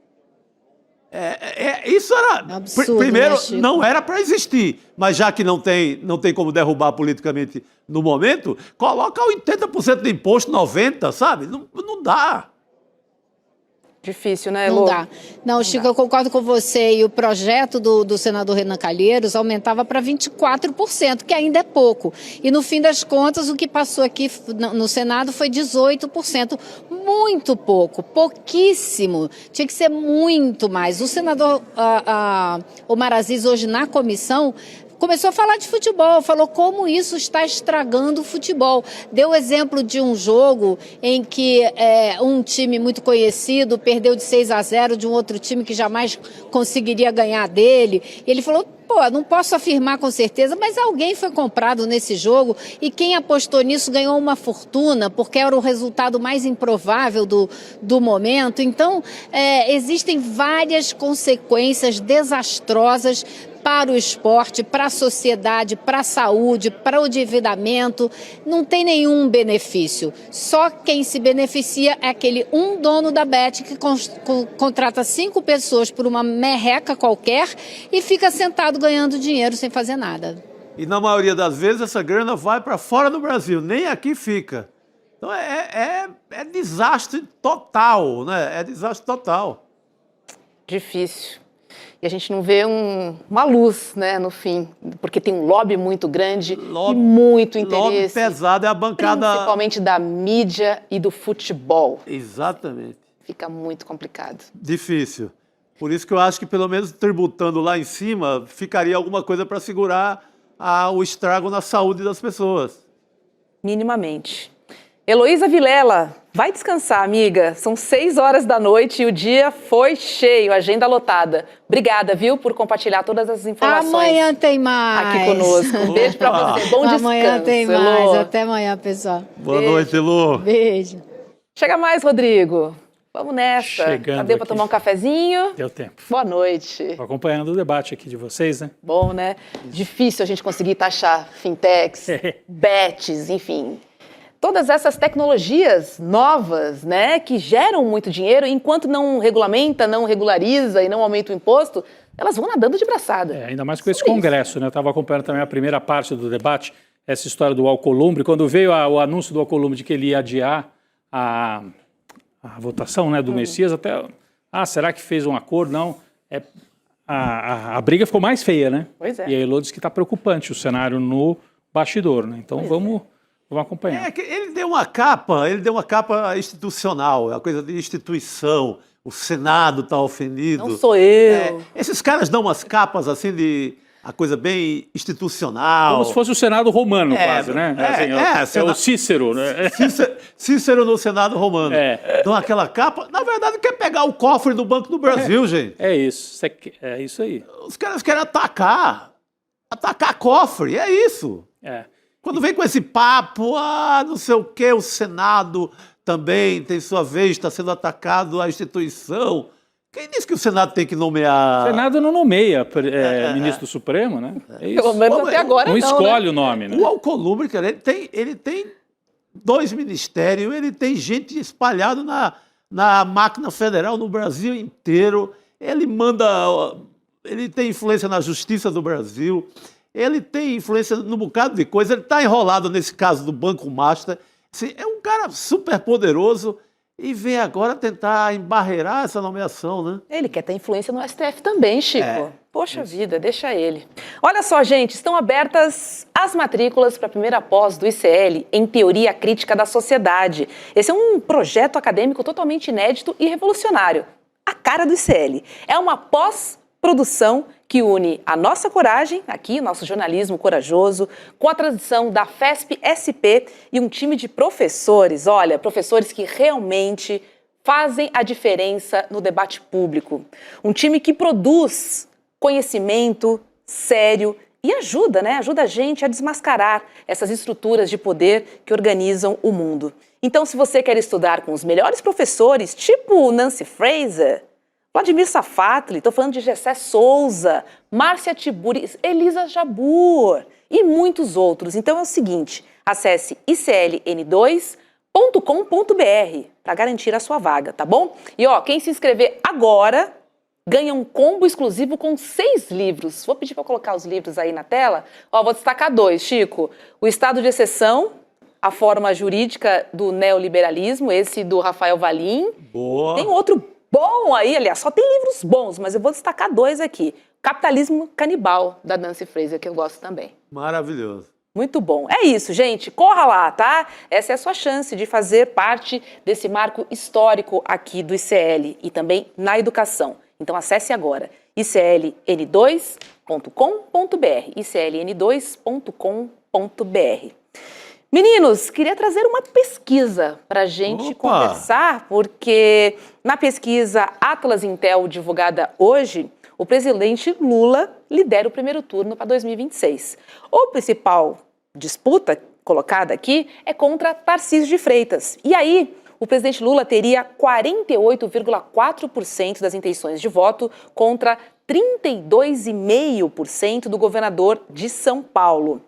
Speaker 4: Isso era...
Speaker 5: Absurdo,
Speaker 4: primeiro,
Speaker 5: né, Chico?
Speaker 4: não era para existir, mas já que não tem como derrubar politicamente no momento, coloca 80% de imposto, 90%, sabe? Não dá.
Speaker 3: Difícil, né,
Speaker 5: Não
Speaker 3: Elô?
Speaker 5: dá. Não, Chico, eu concordo com você. E o projeto do senador Renan Calheiros aumentava para 24%, que ainda é pouco. E no fim das contas, o que passou aqui no Senado foi 18%. Muito pouco, pouquíssimo. Tinha que ser muito mais. O senador Omar Aziz, hoje na comissão, começou a falar de futebol, falou como isso está estragando o futebol. Deu o exemplo de um jogo em que um time muito conhecido perdeu de 6-0 de um outro time que jamais conseguiria ganhar dele. Ele falou, não posso afirmar com certeza, mas alguém foi comprado nesse jogo e quem apostou nisso ganhou uma fortuna, porque era o resultado mais improvável do momento. Então, existem várias consequências desastrosas para o esporte, para a sociedade, para a saúde, para o endividamento. Não tem nenhum benefício. Só quem se beneficia é aquele dono da Bet que contrata 5 pessoas por uma merreca qualquer e fica sentado ganhando dinheiro sem fazer nada.
Speaker 4: E na maioria das vezes essa grana vai para fora do Brasil, nem aqui fica. Então é desastre total, né? É desastre total.
Speaker 3: Difícil. E a gente não vê uma luz, né, no fim, porque tem um lobby muito grande e muito interesse.
Speaker 4: Lobby pesado, é a bancada...
Speaker 3: Principalmente da mídia e do futebol.
Speaker 4: Exatamente.
Speaker 3: Fica muito complicado.
Speaker 4: Difícil. Por isso que eu acho que pelo menos tributando lá em cima, ficaria alguma coisa para segurar o estrago na saúde das pessoas.
Speaker 3: Minimamente. Heloísa Vilela, vai descansar, amiga. São 6 horas da noite e o dia foi cheio, agenda lotada. Obrigada, viu, por compartilhar todas as informações.
Speaker 5: Amanhã tem mais.
Speaker 3: Aqui conosco. Um beijo pra você. Bom descanso.
Speaker 5: Amanhã tem mais.
Speaker 3: Elô.
Speaker 5: Até amanhã, pessoal.
Speaker 4: Boa noite, Elô.
Speaker 5: Beijo.
Speaker 3: Chega mais, Rodrigo. Vamos nessa.
Speaker 10: Chegando
Speaker 3: Já deu para
Speaker 10: aqui.
Speaker 3: tomar um cafezinho?
Speaker 10: Deu tempo.
Speaker 3: Boa noite.
Speaker 10: Tô acompanhando o debate aqui de vocês, né?
Speaker 3: Bom, né? Difícil a gente conseguir taxar fintechs, bets, enfim. Todas essas tecnologias novas, né, que geram muito dinheiro, enquanto não regulamenta, não regulariza e não aumenta o imposto, elas vão nadando de braçada.
Speaker 10: Ainda mais com esse congresso, né? Eu estava acompanhando também a primeira parte do debate, essa história do Alcolumbre. Quando veio o anúncio do Alcolumbre de que ele ia adiar a votação, né, do Messias, até... será que fez um acordo? Não. A briga ficou mais feia, né?
Speaker 3: Pois é.
Speaker 10: E a Elô disse que está preocupante o cenário no bastidor, né? Então vamos acompanhar.
Speaker 4: Ele deu uma capa institucional, a coisa de instituição, o Senado está ofendido.
Speaker 3: Não sou eu.
Speaker 4: Esses caras dão umas capas assim de a coisa bem institucional.
Speaker 10: Como se fosse o Senado romano, quase, né? É o Cícero, né?
Speaker 4: Cícero no Senado romano. Dão aquela capa. Na verdade, quer pegar o cofre do Banco do Brasil, gente.
Speaker 10: É isso. É isso aí.
Speaker 4: Os caras querem atacar cofre, é isso. Quando vem com esse papo, não sei o quê, o Senado também tem sua vez, está sendo atacado a instituição. Quem disse que o Senado tem que nomear...
Speaker 10: O Senado não nomeia ministro do Supremo, né? É isso.
Speaker 3: Pelo menos até agora
Speaker 10: não escolhe,
Speaker 3: né?
Speaker 10: o nome, né?
Speaker 4: O Alcolumbre, cara, ele tem 2 ministérios, ele tem gente espalhada na máquina federal no Brasil inteiro, ele tem influência na Justiça do Brasil, ele tem influência num bocado de coisa, ele está enrolado nesse caso do Banco Master. Assim, é um cara super poderoso e vem agora tentar embarrear essa nomeação, né?
Speaker 3: Ele quer ter influência no STF também, Chico. Poxa vida, deixa ele. Olha só, gente, estão abertas as matrículas para a primeira pós do ICL em Teoria Crítica da Sociedade. Esse é um projeto acadêmico totalmente inédito e revolucionário. A cara do ICL. É uma pós-produção que une a nossa coragem, aqui, nosso jornalismo corajoso, com a tradição da FESP-SP e um time de professores, professores que realmente fazem a diferença no debate público. Um time que produz conhecimento sério e ajuda, né? Ajuda a gente a desmascarar essas estruturas de poder que organizam o mundo. Então, se você quer estudar com os melhores professores, tipo Nancy Fraser, Vladimir Safatli, estou falando de Gessé Souza, Márcia Tiburi, Elisa Jabbour e muitos outros. Então é o seguinte, acesse icln2.com.br para garantir a sua vaga, tá bom? E ó, quem se inscrever agora ganha um combo exclusivo com 6 livros. Vou pedir para colocar os livros aí na tela. Ó, vou destacar 2, Chico. O Estado de Exceção, a forma jurídica do neoliberalismo, esse do Rafael Valim.
Speaker 4: Boa.
Speaker 3: Tem outro bom aí, aliás, só tem livros bons, mas eu vou destacar 2 aqui. Capitalismo Canibal, da Nancy Fraser, que eu gosto também.
Speaker 4: Maravilhoso.
Speaker 3: Muito bom. É isso, gente. Corra lá, tá? Essa é a sua chance de fazer parte desse marco histórico aqui do ICL e também na educação. Então acesse agora icln2.com.br, icln2.com.br. Meninos, queria trazer uma pesquisa para a gente conversar, porque na pesquisa Atlas Intel divulgada hoje, o presidente Lula lidera o primeiro turno para 2026. A principal disputa colocada aqui é contra Tarcísio de Freitas. E aí, o presidente Lula teria 48,4% das intenções de voto contra 32,5% do governador de São Paulo.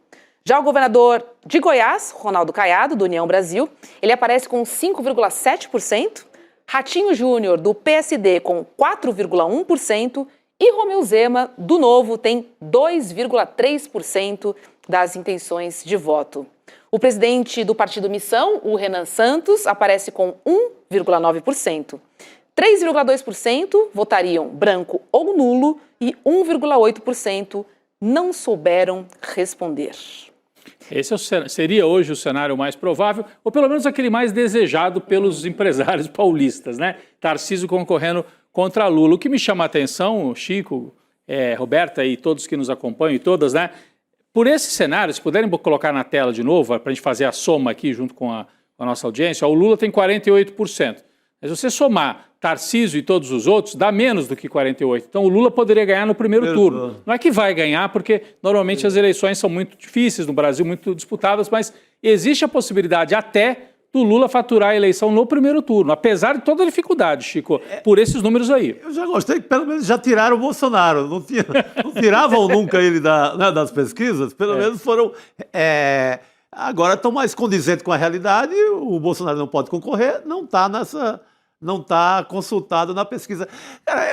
Speaker 3: Já o governador de Goiás, Ronaldo Caiado, do União Brasil, ele aparece com 5,7%, Ratinho Júnior, do PSD, com 4,1%, e Romeu Zema, do Novo, tem 2,3% das intenções de voto. O presidente do Partido Missão, o Renan Santos, aparece com 1,9%. 3,2% votariam branco ou nulo e 1,8% não souberam responder.
Speaker 10: Esse seria hoje o cenário mais provável, ou pelo menos aquele mais desejado pelos empresários paulistas, né? Tarcísio concorrendo contra Lula. O que me chama a atenção, Chico, Roberta e todos que nos acompanham e todas, né? Por esse cenário, se puderem colocar na tela de novo, para a gente fazer a soma aqui junto com a nossa audiência, o Lula tem 48%. Mas se você somar Tarcísio e todos os outros, dá menos do que 48%. Então o Lula poderia ganhar no primeiro turno. Não é que vai ganhar, porque normalmente as eleições são muito difíceis no Brasil, muito disputadas, mas existe a possibilidade até do Lula faturar a eleição no primeiro turno, apesar de toda a dificuldade, Chico, por esses números aí.
Speaker 4: Eu já gostei que pelo menos já tiraram o Bolsonaro, não tiravam nunca ele das pesquisas, pelo menos foram... agora estão mais condizentes com a realidade, o Bolsonaro não pode concorrer, não está consultado na pesquisa. Cara,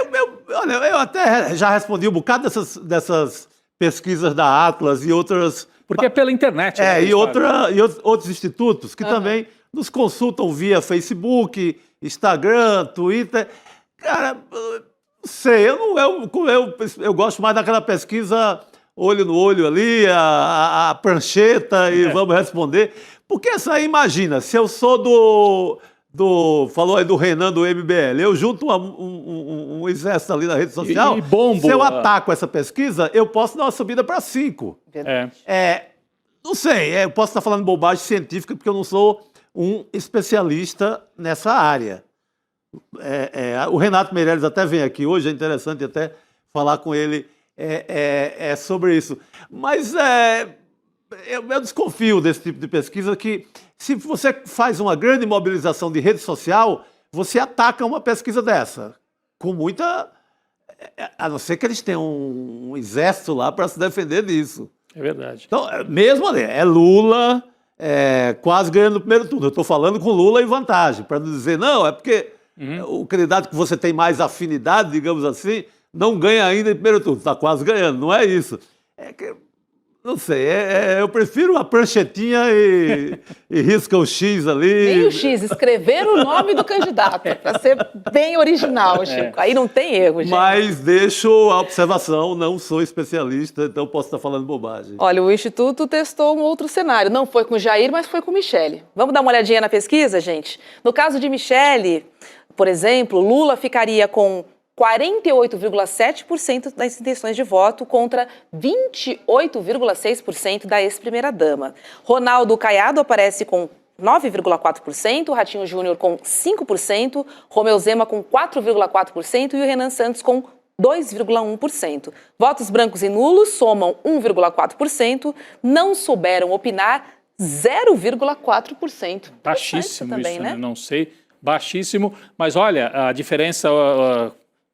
Speaker 4: eu até já respondi um bocado dessas pesquisas da Atlas e outras...
Speaker 10: Porque é pela internet. Né,
Speaker 4: e outros institutos que também nos consultam via Facebook, Instagram, Twitter. Cara, não sei, eu gosto mais daquela pesquisa olho no olho ali, a prancheta e vamos responder. Porque essa aí, imagina, se eu sou falou aí do Renan do MBL, eu junto um exército ali na rede social, se eu ataco essa pesquisa, eu posso dar uma subida para 5. Não sei, eu posso estar falando bobagem científica porque eu não sou um especialista nessa área. O Renato Meirelles até vem aqui hoje, é interessante até falar com ele sobre isso. Mas eu desconfio desse tipo de pesquisa que, se você faz uma grande mobilização de rede social, você ataca uma pesquisa dessa, com muita... A não ser que eles tenham um exército lá para se defender disso.
Speaker 10: É verdade.
Speaker 4: Então, mesmo ali, Lula quase ganhando no primeiro turno. Eu estou falando com Lula em vantagem, para não dizer, não, é porque o candidato que você tem mais afinidade, digamos assim, não ganha ainda em primeiro turno, está quase ganhando, não é isso. Não sei, eu prefiro a pranchetinha e risca o X ali.
Speaker 3: Nem o X, escrever o nome do candidato, para ser bem original, Chico. Aí não tem erro, gente.
Speaker 4: Mas deixo a observação, não sou especialista, então posso estar falando bobagem.
Speaker 3: Olha, o Instituto testou um outro cenário. Não foi com Jair, mas foi com Michele. Vamos dar uma olhadinha na pesquisa, gente? No caso de Michele, por exemplo, Lula ficaria com 48,7% das intenções de voto contra 28,6% da ex-primeira-dama. Ronaldo Caiado aparece com 9,4%, Ratinho Júnior com 5%, Romeu Zema com 4,4% e o Renan Santos com 2,1%. Votos brancos e nulos somam 1,4%. Não souberam opinar, 0,4%.
Speaker 10: Baixíssimo
Speaker 3: também,
Speaker 10: isso,
Speaker 3: né?
Speaker 10: Não sei, baixíssimo. Mas olha, a diferença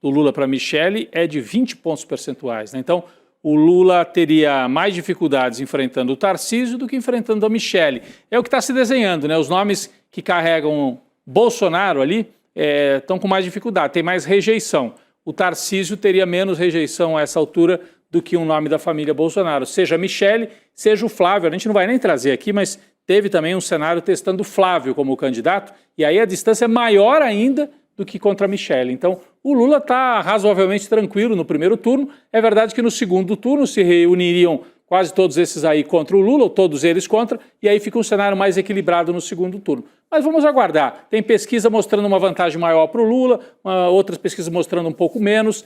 Speaker 10: do Lula para Michele é de 20 pontos percentuais, né? Então, o Lula teria mais dificuldades enfrentando o Tarcísio do que enfrentando a Michele. É o que está se desenhando, né? Os nomes que carregam Bolsonaro ali estão com mais dificuldade, tem mais rejeição. O Tarcísio teria menos rejeição a essa altura do que um nome da família Bolsonaro, seja a Michele, seja o Flávio. A gente não vai nem trazer aqui, mas teve também um cenário testando o Flávio como candidato, e aí a distância é maior ainda do que contra a Michele. Então, o Lula está razoavelmente tranquilo no primeiro turno. É verdade que no segundo turno se reuniriam quase todos esses aí contra o Lula, ou todos eles contra, e aí fica um cenário mais equilibrado no segundo turno. Mas vamos aguardar. Tem pesquisa mostrando uma vantagem maior para o Lula, outras pesquisas mostrando um pouco menos.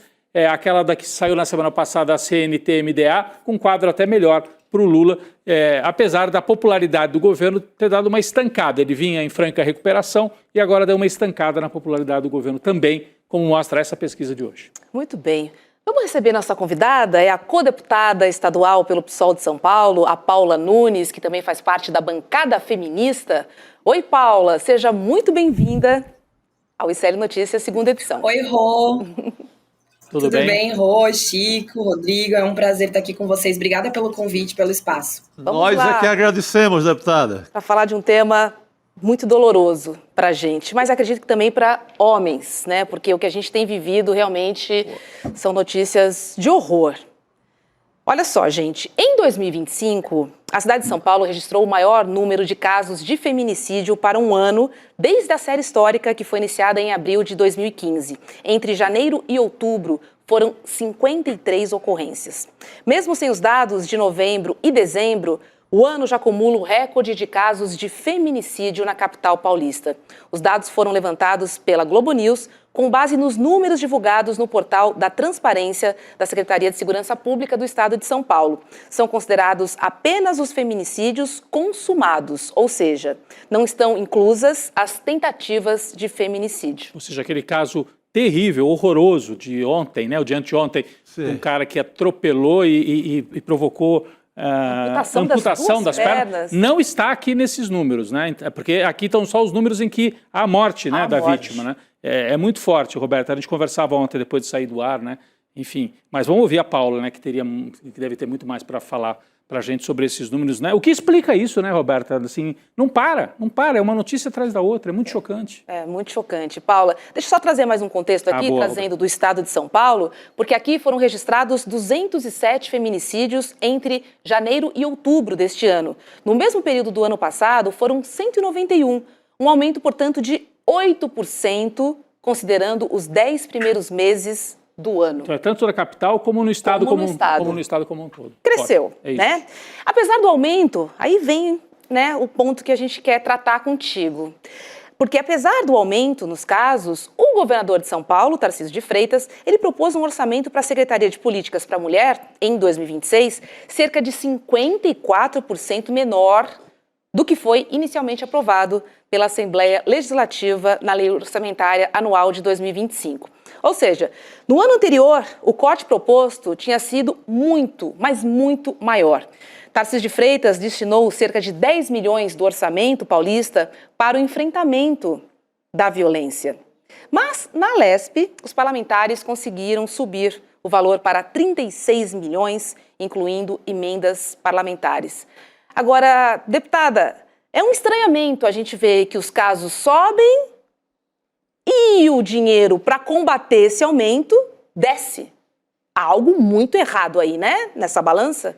Speaker 10: Aquela da que saiu na semana passada, a CNT-MDA, com um quadro até melhor para o Lula, apesar da popularidade do governo ter dado uma estancada. Ele vinha em franca recuperação e agora deu uma estancada na popularidade do governo também, como mostra essa pesquisa de hoje.
Speaker 3: Muito bem. Vamos receber nossa convidada, é a codeputada estadual pelo PSOL de São Paulo, a Paula Nunes, que também faz parte da bancada feminista. Oi, Paula, seja muito bem-vinda ao ICL Notícias, segunda edição.
Speaker 11: Oi, Rô.
Speaker 10: Tudo bem,
Speaker 11: Rô, Chico, Rodrigo, é um prazer estar aqui com vocês. Obrigada pelo convite, pelo espaço.
Speaker 4: Nós é que agradecemos, deputada.
Speaker 3: Para falar de um tema muito doloroso para a gente, mas acredito que também para homens, né? Porque o que a gente tem vivido realmente são notícias de horror. Olha só, gente, em 2025, a cidade de São Paulo registrou o maior número de casos de feminicídio para um ano desde a série histórica que foi iniciada em abril de 2015. Entre janeiro e outubro, foram 53 ocorrências. Mesmo sem os dados de novembro e dezembro, o ano já acumula o recorde de casos de feminicídio na capital paulista. Os dados foram levantados pela Globo News com base nos números divulgados no portal da Transparência da Secretaria de Segurança Pública do Estado de São Paulo. São considerados apenas os feminicídios consumados, ou seja, não estão inclusas as tentativas de feminicídio.
Speaker 10: Ou seja, aquele caso terrível, horroroso de ontem, né, o de anteontem, um cara que atropelou e provocou amputação das pernas, não está aqui nesses números, né? Porque aqui estão só os números em que há a morte, né, da vítima, né? É muito forte, Roberta. A gente conversava ontem depois de sair do ar, né? Enfim, mas vamos ouvir a Paula, né, que deve ter muito mais para falar para a gente sobre esses números, né? O que explica isso, né, Roberta? Assim, não para, é uma notícia atrás da outra, é muito chocante.
Speaker 3: É muito chocante. Paula, deixa eu só trazer mais um contexto aqui, trazendo do estado de São Paulo, porque aqui foram registrados 207 feminicídios entre janeiro e outubro deste ano. No mesmo período do ano passado, foram 191, um aumento, portanto, de 8%, considerando os 10 primeiros meses do ano.
Speaker 10: Então, tanto na capital como no estado como no estado como um todo.
Speaker 3: Cresceu, né? Apesar do aumento, aí vem, né, o ponto que a gente quer tratar contigo. Porque apesar do aumento nos casos, o governador de São Paulo, Tarcísio de Freitas, ele propôs um orçamento para a Secretaria de Políticas para a Mulher, em 2026, cerca de 54% menor do que foi inicialmente aprovado pela Assembleia Legislativa na Lei Orçamentária Anual de 2025. Ou seja, no ano anterior, o corte proposto tinha sido muito, mas muito maior. Tarcísio de Freitas destinou cerca de 10 milhões do orçamento paulista para o enfrentamento da violência. Mas, na Lesp, os parlamentares conseguiram subir o valor para 36 milhões, incluindo emendas parlamentares. Agora, deputada, é um estranhamento a gente ver que os casos sobem e o dinheiro para combater esse aumento desce. Há algo muito errado aí, né? Nessa balança?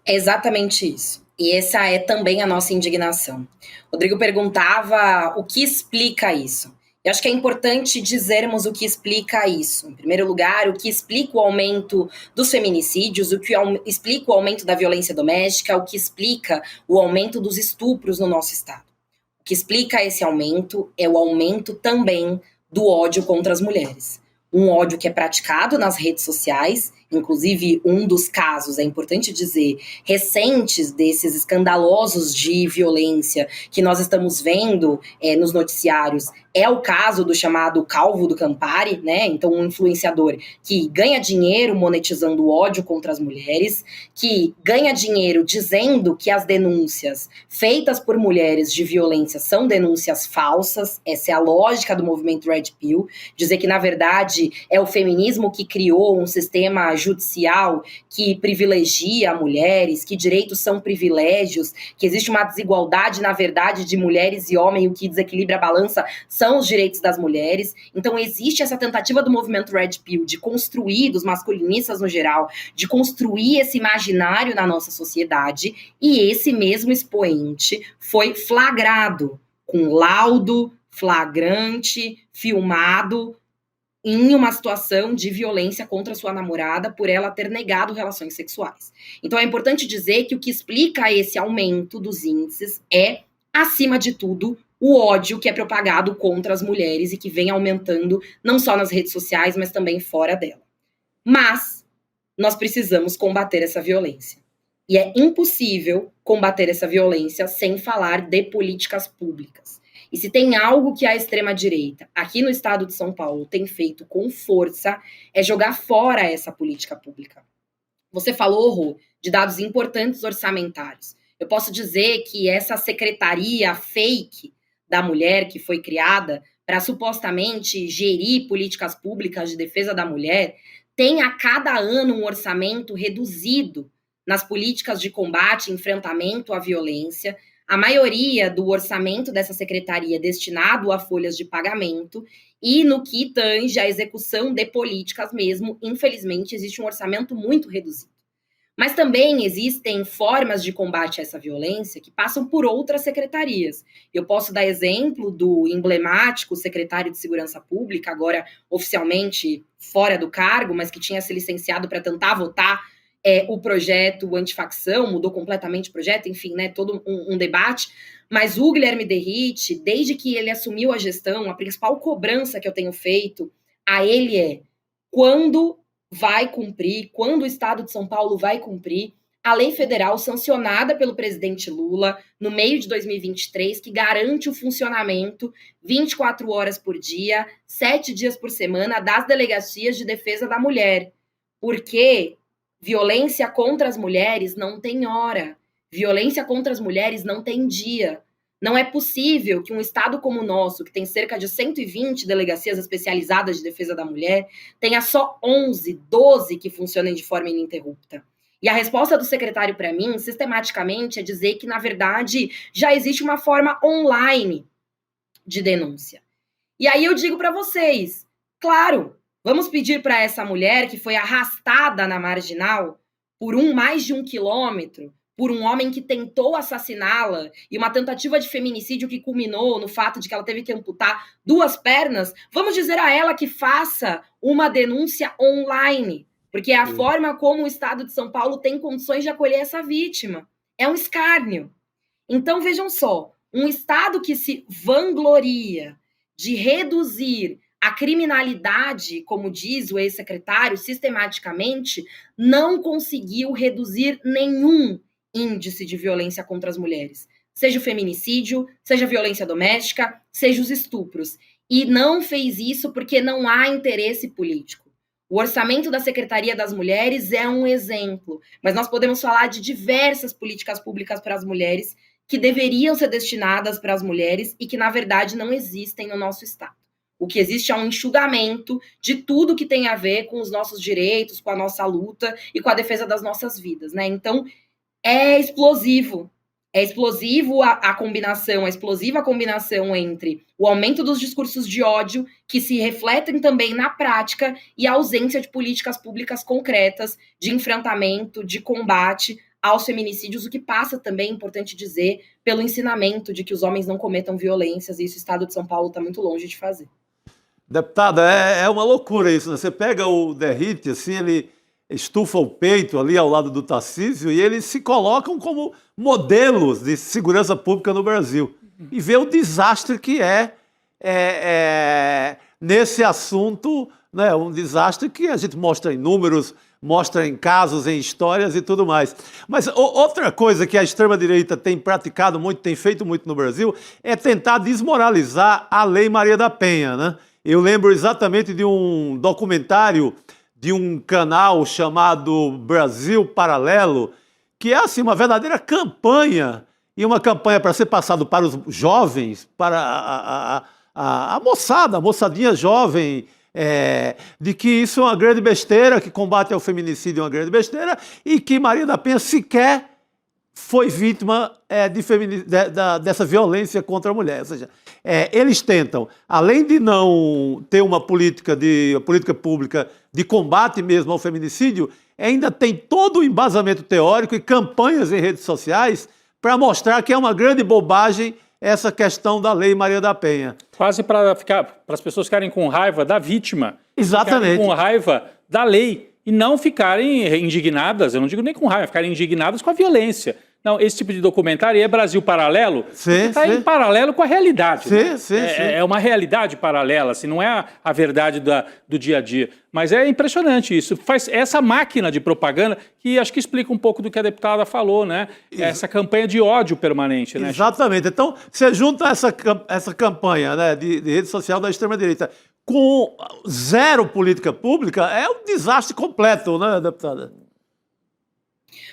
Speaker 11: É exatamente isso. E essa é também a nossa indignação. Rodrigo perguntava o que explica isso. Eu acho que é importante dizermos o que explica isso. Em primeiro lugar, o que explica o aumento dos feminicídios, o que explica o aumento da violência doméstica, o que explica o aumento dos estupros no nosso estado. O que explica esse aumento é o aumento também do ódio contra as mulheres. Um ódio que é praticado nas redes sociais inclusive um dos casos, é importante dizer, recentes desses escandalosos de violência que nós estamos vendo nos noticiários, é o caso do chamado Calvo do Campari, né? Então, um influenciador que ganha dinheiro monetizando o ódio contra as mulheres, que ganha dinheiro dizendo que as denúncias feitas por mulheres de violência são denúncias falsas. Essa é a lógica do movimento Red Pill, dizer que, na verdade, é o feminismo que criou um sistema judicial que privilegia mulheres, que direitos são privilégios, que existe uma desigualdade, na verdade, de mulheres e homens, e o que desequilibra a balança são os direitos das mulheres. Então existe essa tentativa do movimento Red Pill de construir, dos masculinistas no geral, de construir esse imaginário na nossa sociedade, e esse mesmo expoente foi flagrado, com laudo, flagrante, filmado, em uma situação de violência contra sua namorada por ela ter negado relações sexuais. Então é importante dizer que o que explica esse aumento dos índices é, acima de tudo, o ódio que é propagado contra as mulheres e que vem aumentando não só nas redes sociais, mas também fora dela. Mas nós precisamos combater essa violência. E é impossível combater essa violência sem falar de políticas públicas. E se tem algo que a extrema-direita, aqui no estado de São Paulo, tem feito com força, é jogar fora essa política pública. Você falou, Rô, de dados importantes orçamentários. Eu posso dizer que essa secretaria fake da mulher que foi criada para supostamente gerir políticas públicas de defesa da mulher, tem a cada ano um orçamento reduzido nas políticas de combate e enfrentamento à violência. A maioria do orçamento dessa secretaria é destinado a folhas de pagamento, e no que tange a execução de políticas mesmo, infelizmente, existe um orçamento muito reduzido. Mas também existem formas de combate a essa violência que passam por outras secretarias. Eu posso dar exemplo do emblemático secretário de Segurança Pública, agora oficialmente fora do cargo, mas que tinha se licenciado para tentar votar o projeto antifacção, mudou completamente o projeto, enfim, né, todo um debate. Mas o Guilherme Derrite, desde que ele assumiu a gestão, a principal cobrança que eu tenho feito a ele é: quando vai cumprir, quando o Estado de São Paulo vai cumprir a lei federal sancionada pelo presidente Lula no meio de 2023, que garante o funcionamento 24 horas por dia, 7 dias por semana, das delegacias de defesa da mulher. Porque violência contra as mulheres não tem hora, violência contra as mulheres não tem dia. Não é possível que um estado como o nosso, que tem cerca de 120 delegacias especializadas de defesa da mulher, tenha só 11, 12 que funcionem de forma ininterrupta. E a resposta do secretário para mim, sistematicamente, é dizer que, na verdade, já existe uma forma online de denúncia. E aí eu digo para vocês, claro, vamos pedir para essa mulher que foi arrastada na marginal por mais de 1 quilômetro, por um homem que tentou assassiná-la, e uma tentativa de feminicídio que culminou no fato de que ela teve que amputar 2 pernas, vamos dizer a ela que faça uma denúncia online, porque é a forma como o Estado de São Paulo tem condições de acolher essa vítima. É um escárnio. Então, vejam só, um Estado que se vangloria de reduzir a criminalidade, como diz o ex-secretário, sistematicamente, não conseguiu reduzir nenhum índice de violência contra as mulheres. Seja o feminicídio, seja a violência doméstica, seja os estupros. E não fez isso porque não há interesse político. O orçamento da Secretaria das Mulheres é um exemplo, mas nós podemos falar de diversas políticas públicas para as mulheres que deveriam ser destinadas para as mulheres e que, na verdade, não existem no nosso Estado. O que existe é um enxugamento de tudo que tem a ver com os nossos direitos, com a nossa luta e com a defesa das nossas vidas, né? Então, é explosivo. É explosivo a combinação, é explosiva a combinação entre o aumento dos discursos de ódio, que se refletem também na prática, e a ausência de políticas públicas concretas de enfrentamento, de combate aos feminicídios, o que passa também, importante dizer, pelo ensinamento de que os homens não cometam violências, e isso o Estado de São Paulo está muito longe de fazer.
Speaker 4: Deputada, é uma loucura isso, né? Você pega o Derrite, assim, ele estufa o peito ali ao lado do Tarcísio e eles se colocam como modelos de segurança pública no Brasil. E vê o desastre que é nesse assunto, né? Um desastre que a gente mostra em números, mostra em casos, em histórias e tudo mais. Mas outra coisa que a extrema-direita tem praticado muito, tem feito muito no Brasil, é tentar desmoralizar a Lei Maria da Penha, né? Eu lembro exatamente de um documentário de um canal chamado Brasil Paralelo, que é assim, uma verdadeira campanha, e uma campanha para ser passado para os jovens, para a moçada, a moçadinha jovem, de que isso é uma grande besteira, que combate ao feminicídio é uma grande besteira, e que Maria da Penha sequer foi vítima dessa violência contra a mulher. Ou seja, eles tentam, além de não ter uma política pública de combate mesmo ao feminicídio, ainda tem todo o embasamento teórico e campanhas em redes sociais para mostrar que é uma grande bobagem essa questão da Lei Maria da Penha.
Speaker 10: Quase para as pessoas ficarem com raiva da vítima.
Speaker 4: Exatamente.
Speaker 10: Ficarem com raiva da lei e não ficarem indignadas, eu não digo nem com raiva, ficarem indignadas com a violência. Não, esse tipo de documentário é Brasil Paralelo, está em paralelo com a realidade.
Speaker 4: Sim.
Speaker 10: É uma realidade paralela, assim, não é a verdade do dia a dia. Mas é impressionante isso. Faz essa máquina de propaganda que acho que explica um pouco do que a deputada falou, né? Essa campanha de ódio permanente, né?
Speaker 4: Exatamente. Então, você junta essa campanha, né, de rede social da extrema-direita com zero política pública, é um desastre completo, né, deputada?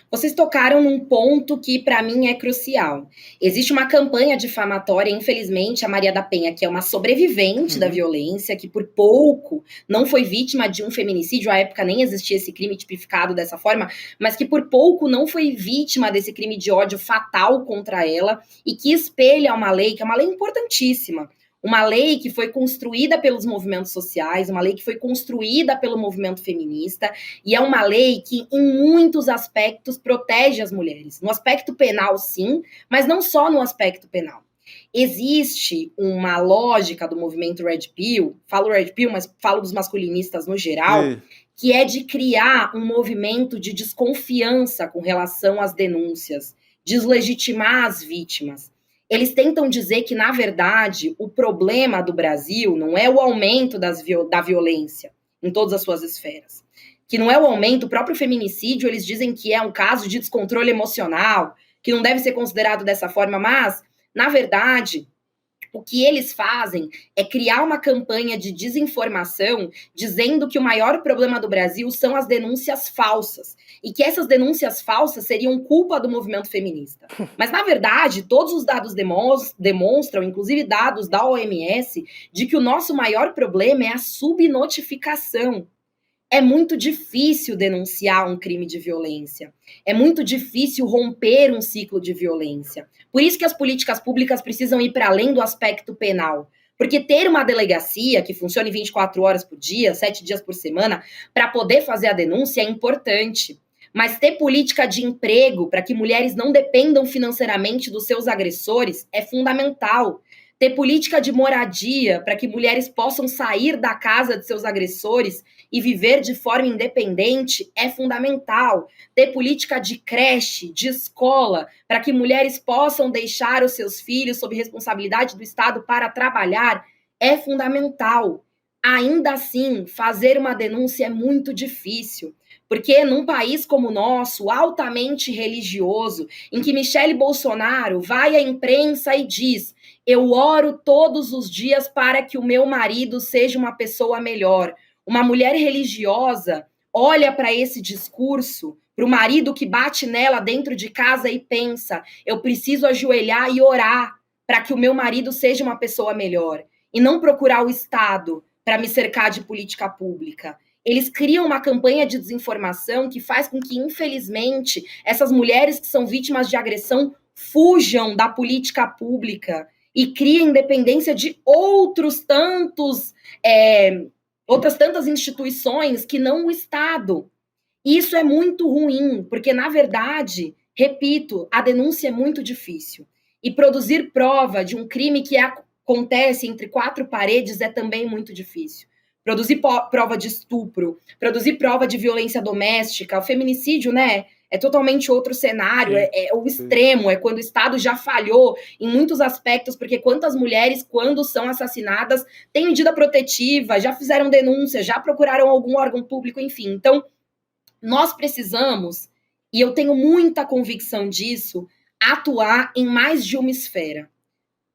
Speaker 11: Vocês tocaram num ponto que, para mim, é crucial. Existe uma campanha difamatória, infelizmente, a Maria da Penha, que é uma sobrevivente da violência, que por pouco não foi vítima de um feminicídio, à época nem existia esse crime tipificado dessa forma, mas que por pouco não foi vítima desse crime de ódio fatal contra ela, e que espelha uma lei, que é uma lei importantíssima, uma lei que foi construída pelos movimentos sociais, uma lei que foi construída pelo movimento feminista, e é uma lei que, em muitos aspectos, protege as mulheres. No aspecto penal, sim, mas não só no aspecto penal. Existe uma lógica do movimento Red Pill, falo Red Pill, mas falo dos masculinistas no geral, que é de criar um movimento de desconfiança com relação às denúncias, deslegitimar as vítimas. Eles tentam dizer que, na verdade, o problema do Brasil não é o aumento da violência em todas as suas esferas. Que não é o aumento, o próprio feminicídio, eles dizem que é um caso de descontrole emocional, que não deve ser considerado dessa forma, mas, na verdade, o que eles fazem é criar uma campanha de desinformação dizendo que o maior problema do Brasil são as denúncias falsas e que essas denúncias falsas seriam culpa do movimento feminista. Mas, na verdade, todos os dados demonstram, inclusive dados da OMS, de que o nosso maior problema é a subnotificação. É muito difícil denunciar um crime de violência. É muito difícil romper um ciclo de violência. Por isso que as políticas públicas precisam ir para além do aspecto penal. Porque ter uma delegacia que funcione 24 horas por dia, 7 dias por semana, para poder fazer a denúncia é importante. Mas ter política de emprego para que mulheres não dependam financeiramente dos seus agressores é fundamental. Ter política de moradia para que mulheres possam sair da casa de seus agressores e viver de forma independente é fundamental. Ter política de creche, de escola, para que mulheres possam deixar os seus filhos sob responsabilidade do Estado para trabalhar é fundamental. Ainda assim, fazer uma denúncia é muito difícil. Porque num país como o nosso, altamente religioso, em que Michele Bolsonaro vai à imprensa e diz: eu oro todos os dias para que o meu marido seja uma pessoa melhor. Uma mulher religiosa olha para esse discurso, para o marido que bate nela dentro de casa e pensa: eu preciso ajoelhar e orar para que o meu marido seja uma pessoa melhor. E não procurar o Estado para me cercar de política pública. Eles criam uma campanha de desinformação que faz com que, infelizmente, essas mulheres que são vítimas de agressão fujam da política pública e criem dependência de outras tantas instituições que não o Estado. Isso é muito ruim, porque, na verdade, repito, a denúncia é muito difícil. E produzir prova de um crime que acontece entre 4 paredes é também muito difícil. Produzir prova de estupro, produzir prova de violência doméstica, o feminicídio, né, é totalmente outro cenário, é o extremo, é quando o Estado já falhou em muitos aspectos, porque quantas mulheres, quando são assassinadas, têm medida protetiva, já fizeram denúncia, já procuraram algum órgão público, enfim. Então, nós precisamos, e eu tenho muita convicção disso, atuar em mais de uma esfera.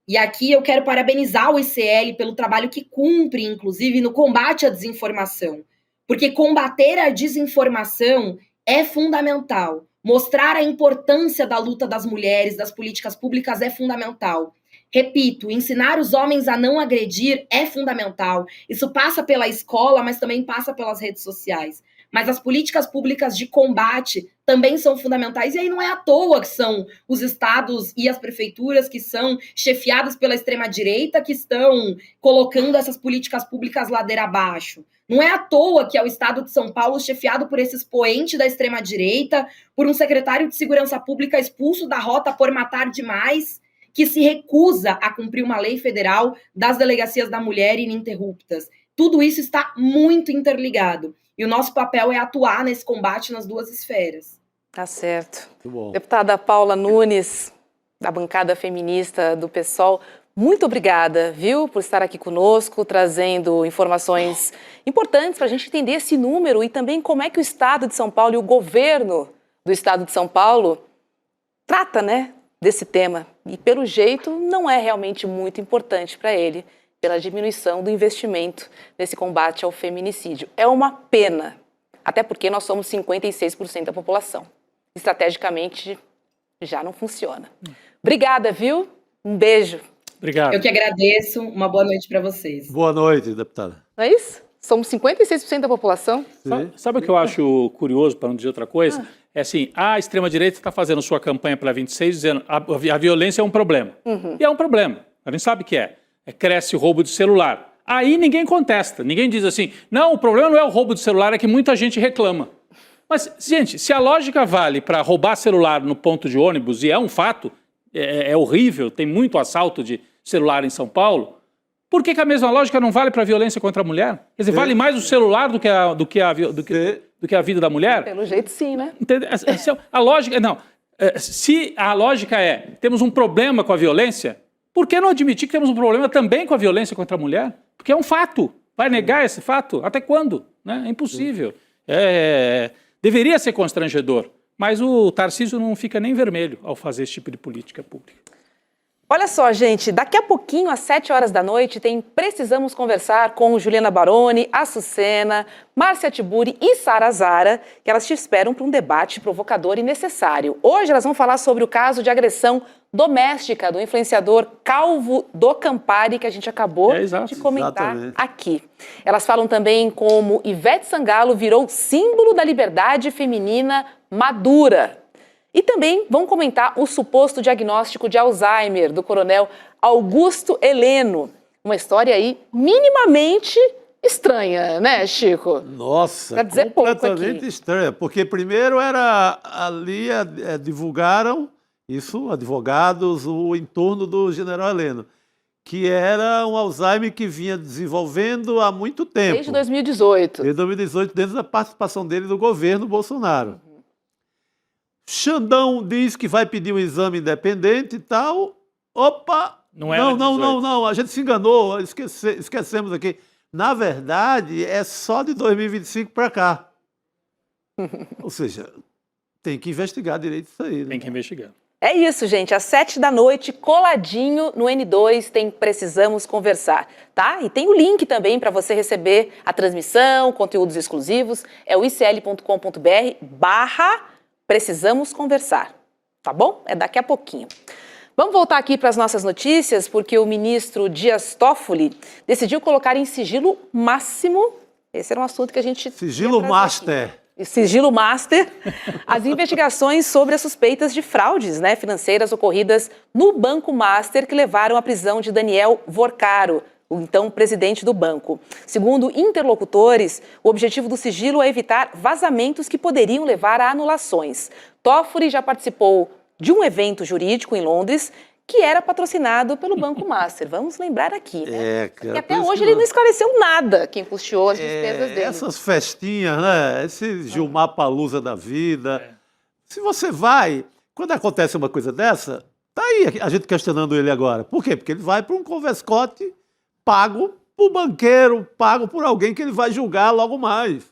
Speaker 11: E aqui eu quero parabenizar o ICL pelo trabalho que cumpre, inclusive, no combate à desinformação. Porque combater a desinformação é fundamental. Mostrar a importância da luta das mulheres, das políticas públicas é fundamental. Repito, ensinar os homens a não agredir é fundamental. Isso passa pela escola, mas também passa pelas redes sociais. Mas as políticas públicas de combate também são fundamentais. E aí não é à toa que são os estados e as prefeituras que são chefiadas pela extrema-direita que estão colocando essas políticas públicas ladeira abaixo. Não é à toa que é o estado de São Paulo chefiado por esse expoente da extrema-direita, por um secretário de Segurança Pública expulso da rota por matar demais, que se recusa a cumprir uma lei federal das delegacias da mulher ininterruptas. Tudo isso está muito interligado. E o nosso papel é atuar nesse combate nas duas esferas.
Speaker 3: Tá certo.
Speaker 4: Muito bom.
Speaker 3: Deputada Paula Nunes, da bancada feminista do PSOL, muito obrigada, viu, por estar aqui conosco, trazendo informações importantes para a gente entender esse número e também como é que o Estado de São Paulo e o governo do Estado de São Paulo trata, né, desse tema. E, pelo jeito, não é realmente muito importante para ele, pela diminuição do investimento nesse combate ao feminicídio. É uma pena, até porque nós somos 56% da população. Estrategicamente, já não funciona. Obrigada, viu? Um beijo.
Speaker 10: Obrigado.
Speaker 11: Eu que agradeço. Uma boa noite para vocês.
Speaker 4: Boa noite, deputada.
Speaker 3: Não é isso? Somos 56% da população.
Speaker 10: Sabe o que eu acho curioso, para não dizer outra coisa? É assim, a extrema-direita está fazendo sua campanha para 26, dizendo que a violência é um problema. E é um problema. A gente sabe que é. Cresce o roubo de celular. Aí ninguém contesta, ninguém diz assim, não, o problema não é o roubo de celular, é que muita gente reclama. Mas, gente, se a lógica vale para roubar celular no ponto de ônibus, e é um fato, é horrível, tem muito assalto de celular em São Paulo, por que a mesma lógica não vale para a violência contra a mulher? Quer dizer, vale mais o celular do que a vida da mulher?
Speaker 3: Pelo jeito, sim, né?
Speaker 10: A lógica, não. Se a lógica é, temos um problema com a violência, por que não admitir que temos um problema também com a violência contra a mulher? Porque é um fato. Vai negar esse fato? Até quando? Né? É impossível. Deveria ser constrangedor, mas o Tarcísio não fica nem vermelho ao fazer esse tipo de política pública.
Speaker 3: Olha só, gente, daqui a pouquinho, às 7 horas da noite, tem Precisamos Conversar com Juliana Baroni, Açucena, Márcia Tiburi e Sara Zara, que elas te esperam para um debate provocador e necessário. Hoje elas vão falar sobre o caso de agressão doméstica do influenciador Calvo do Campari, que a gente acabou de comentar aqui. Elas falam também como Ivete Sangalo virou símbolo da liberdade feminina madura. E também vão comentar o suposto diagnóstico de Alzheimer do coronel Augusto Heleno. Uma história aí minimamente estranha, né, Chico?
Speaker 4: Nossa,
Speaker 3: pra dizer
Speaker 4: completamente
Speaker 3: pouco
Speaker 4: estranha. Porque primeiro era ali, divulgaram isso, advogados, o entorno do general Heleno, que era um Alzheimer que vinha desenvolvendo há muito tempo.
Speaker 3: Desde 2018.
Speaker 4: Desde 2018, desde a participação dele no governo Bolsonaro. Xandão diz que vai pedir um exame independente e tal. Opa! Não, a gente se enganou, esquecemos aqui. Na verdade, é só de 2025 para cá. Ou seja, tem que investigar direito isso aí. Né?
Speaker 10: Tem que investigar.
Speaker 3: É isso, gente. Às 7 da noite, coladinho no N2, tem Precisamos Conversar, tá? E tem o link também para você receber a transmissão, conteúdos exclusivos. É o icl.com.br/Precisamos Conversar, tá bom? É daqui a pouquinho. Vamos voltar aqui para as nossas notícias, porque o ministro Dias Toffoli decidiu colocar em sigilo máximo, esse era um assunto que a gente...
Speaker 4: Sigilo master.
Speaker 3: Sigilo master, as investigações sobre as suspeitas de fraudes, né, financeiras ocorridas no Banco Master, que levaram à prisão de Daniel Vorcaro, o então presidente do banco. Segundo interlocutores, o objetivo do sigilo é evitar vazamentos que poderiam levar a anulações. Toffoli já participou de um evento jurídico em Londres que era patrocinado pelo Banco Master. Vamos lembrar aqui, né? E até hoje ele não esclareceu nada quem custeou as despesas dele.
Speaker 4: Essas festinhas, né? Esse Gilmar Palusa da vida. Se você vai, quando acontece uma coisa dessa, tá aí a gente questionando ele agora. Por quê? Porque ele vai para um converscote pago por banqueiro, pago por alguém que ele vai julgar logo mais.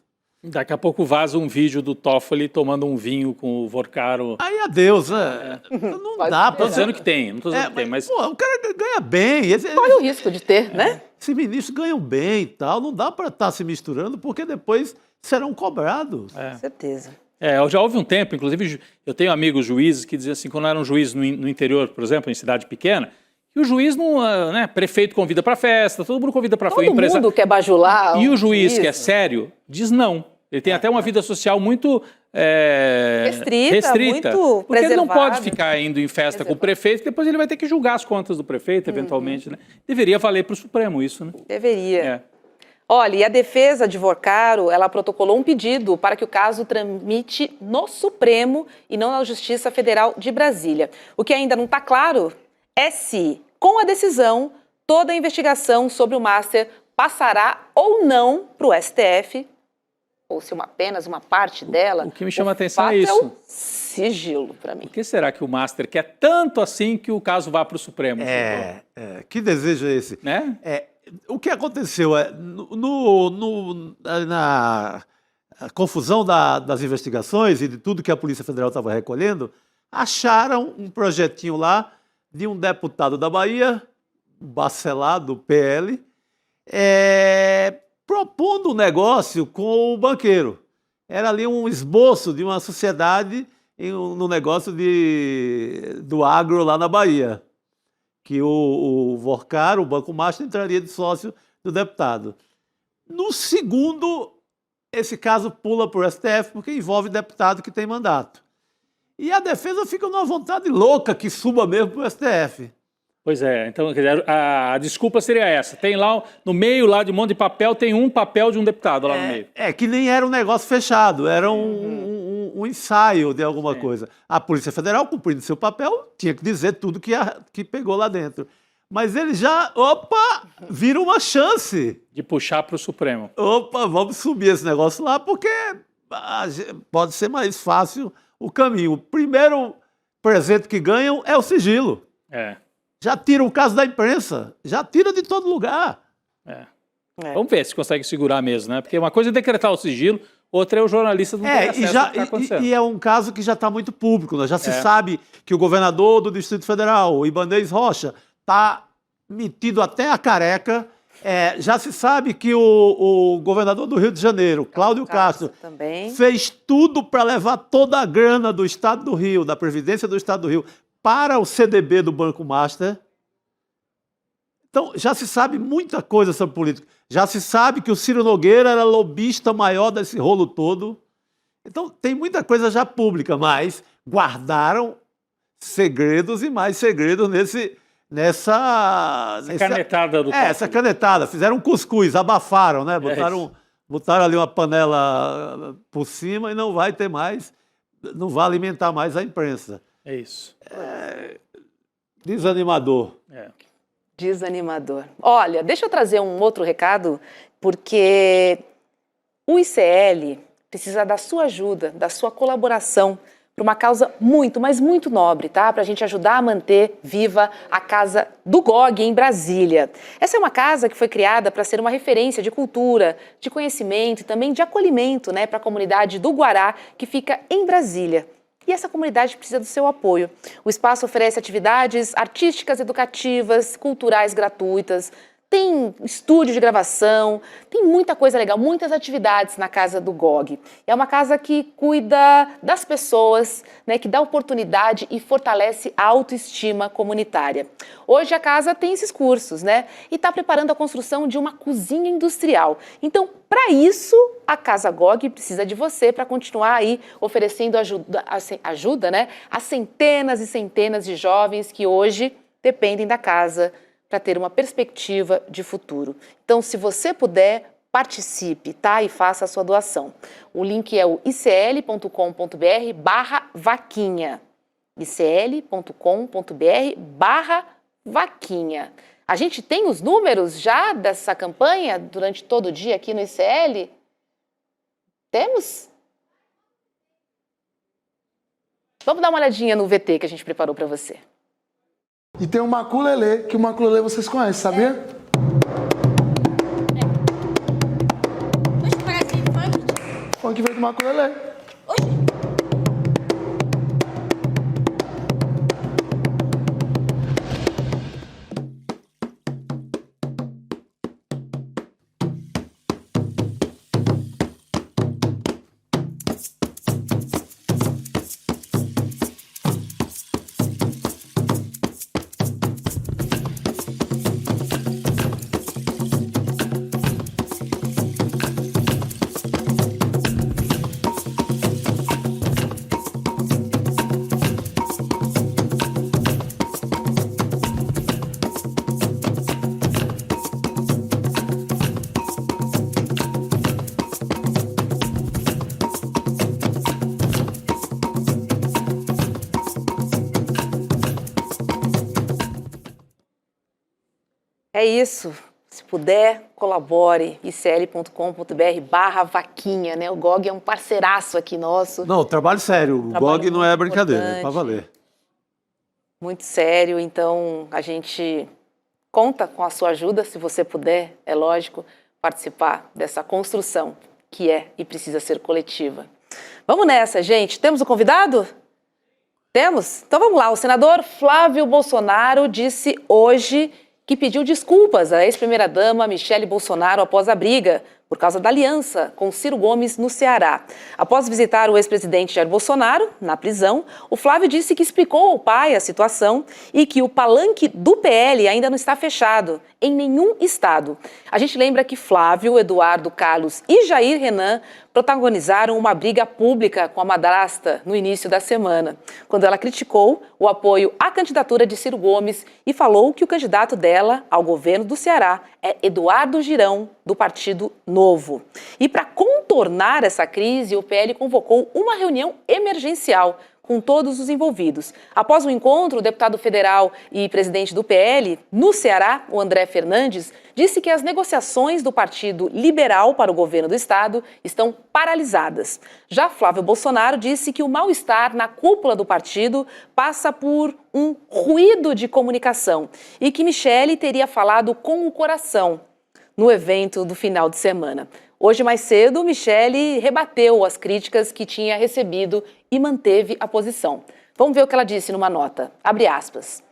Speaker 10: Daqui a pouco vaza um vídeo do Toffoli tomando um vinho com o Vorcaro.
Speaker 4: Aí adeus, né? Não dá pra...
Speaker 10: Tô dizendo que tem, não tô dizendo que tem, mas...
Speaker 4: Pô, o cara ganha bem.
Speaker 3: Olha o risco de ter, né?
Speaker 4: Esses ministros ganham bem e tal, não dá para estar se misturando, porque depois serão cobrados.
Speaker 3: Com certeza.
Speaker 10: Já houve um tempo, inclusive, eu tenho amigos juízes que diziam assim, quando era um juiz no interior, por exemplo, em cidade pequena, que o juiz não, prefeito convida para festa, todo mundo convida para festa.
Speaker 3: Todo mundo quer bajular.
Speaker 10: E o juiz, que é sério, diz não. Ele tem até uma vida social muito restrita,
Speaker 3: muito
Speaker 10: porque ele não
Speaker 3: preservada.
Speaker 10: pode ficar indo em festa com o prefeito, depois ele vai ter que julgar as contas do prefeito, eventualmente. Né? Deveria valer para o Supremo isso, né?
Speaker 3: Deveria. Olha, e a defesa de Vorcaro, ela protocolou um pedido para que o caso tramite no Supremo e não na Justiça Federal de Brasília. O que ainda não está claro é se, com a decisão, toda a investigação sobre o Master passará ou não para o STF, ou se apenas uma parte dela.
Speaker 10: O que me chama a atenção é isso.
Speaker 3: É o sigilo para mim.
Speaker 10: Por que será que o Master quer tanto assim que o caso vá para o Supremo?
Speaker 4: Que desejo é esse?
Speaker 10: Né?
Speaker 4: O que aconteceu na confusão das investigações e de tudo que a Polícia Federal estava recolhendo, acharam um projetinho lá de um deputado da Bahia, Bacelar, do PL, propondo um negócio com o banqueiro. Era ali um esboço de uma sociedade no negócio do agro lá na Bahia, que o Vorcaro, o Banco Master, entraria de sócio do deputado. No segundo, esse caso pula para o STF, porque envolve deputado que tem mandato. E a defesa fica numa vontade louca que suba mesmo para o STF.
Speaker 10: Pois é, então a desculpa seria essa. Tem lá, no meio lá de um monte de papel, tem um papel de um deputado lá no meio.
Speaker 4: Que nem era um negócio fechado, era um ensaio de alguma coisa. A Polícia Federal, cumprindo seu papel, tinha que dizer tudo que pegou lá dentro. Mas ele já, vira uma chance.
Speaker 10: De puxar para o Supremo.
Speaker 4: Vamos subir esse negócio lá, porque pode ser mais fácil o caminho. O primeiro presente que ganham é o sigilo. Já tira o caso da imprensa, já tira de todo lugar.
Speaker 10: Vamos ver se consegue segurar mesmo, né? Porque uma coisa é decretar o sigilo, outra é o jornalista não ter acesso ao que está acontecendo.
Speaker 4: E é um caso que já está muito público, né? Já se sabe que o governador do Distrito Federal, o Ibanez Rocha, está metido até a careca. Já se sabe que o governador do Rio de Janeiro, Cláudio Castro,
Speaker 3: também
Speaker 4: fez tudo para levar toda a grana do Estado do Rio, da Previdência do Estado do Rio, para o CDB do Banco Master. Então, já se sabe muita coisa sobre política. Já se sabe que o Ciro Nogueira era lobista maior desse rolo todo. Então, tem muita coisa já pública, mas guardaram segredos e mais segredos nessa
Speaker 10: canetada do
Speaker 4: essa canetada. Fizeram um cuscuz, abafaram, né? Botaram ali uma panela por cima e não vai ter mais, não vai alimentar mais a imprensa.
Speaker 10: É isso.
Speaker 4: Desanimador.
Speaker 3: Desanimador. Olha, deixa eu trazer um outro recado, porque o ICL precisa da sua ajuda, da sua colaboração, para uma causa muito, mas muito nobre, tá? Para a gente ajudar a manter viva a Casa do GOG em Brasília. Essa é uma casa que foi criada para ser uma referência de cultura, de conhecimento e também de acolhimento, né, para a comunidade do Guará, que fica em Brasília. E essa comunidade precisa do seu apoio. O espaço oferece atividades artísticas, educativas, culturais gratuitas, tem estúdio de gravação, tem muita coisa legal, muitas atividades na Casa do GOG. É uma casa que cuida das pessoas, né, que dá oportunidade e fortalece a autoestima comunitária. Hoje a casa tem esses cursos, né, e está preparando a construção de uma cozinha industrial. Então, para isso, a Casa GOG precisa de você para continuar aí oferecendo ajuda, né, a centenas e centenas de jovens que hoje dependem da casa para ter uma perspectiva de futuro. Então, se você puder, participe, tá? E faça a sua doação. O link é o icl.com.br/vaquinha. icl.com.br/vaquinha. A gente tem os números já dessa campanha durante todo o dia aqui no ICL? Temos? Vamos dar uma olhadinha no VT que a gente preparou para você.
Speaker 12: E tem o maculelê, que o maculelê vocês conhecem, sabia? funk veio do maculelê.
Speaker 3: É isso. Se puder, colabore. icl.com.br/vaquinha, né? O GOG é um parceiraço aqui nosso.
Speaker 4: Não, trabalho sério. O
Speaker 3: Trabalho
Speaker 4: GOG não é
Speaker 3: muito
Speaker 4: brincadeira, é
Speaker 3: importante.
Speaker 4: para valer.
Speaker 3: Muito sério, então a gente conta com a sua ajuda, se você puder, é lógico, participar dessa construção que é e precisa ser coletiva. Vamos nessa, gente. Temos o convidado? Temos? Então vamos lá. O senador Flávio Bolsonaro disse hoje que pediu desculpas à ex-primeira-dama Michele Bolsonaro após a briga por causa da aliança com Ciro Gomes no Ceará. Após visitar o ex-presidente Jair Bolsonaro na prisão, o Flávio disse que explicou ao pai a situação e que o palanque do PL ainda não está fechado em nenhum estado. A gente lembra que Flávio, Eduardo, Carlos e Jair Renan protagonizaram uma briga pública com a madrasta no início da semana, quando ela criticou o apoio à candidatura de Ciro Gomes e falou que o candidato dela ao governo do Ceará é Eduardo Girão, do Partido Novo. E para contornar essa crise, o PL convocou uma reunião emergencial com todos os envolvidos. Após o encontro, o deputado federal e presidente do PL no Ceará, o André Fernandes, disse que as negociações do Partido Liberal para o governo do estado estão paralisadas. Já Flávio Bolsonaro disse que o mal-estar na cúpula do partido passa por um ruído de comunicação e que Michele teria falado com o coração no evento do final de semana. Hoje, mais cedo, Michele rebateu as críticas que tinha recebido e manteve a posição. Vamos ver o que ela disse numa nota. Abre aspas.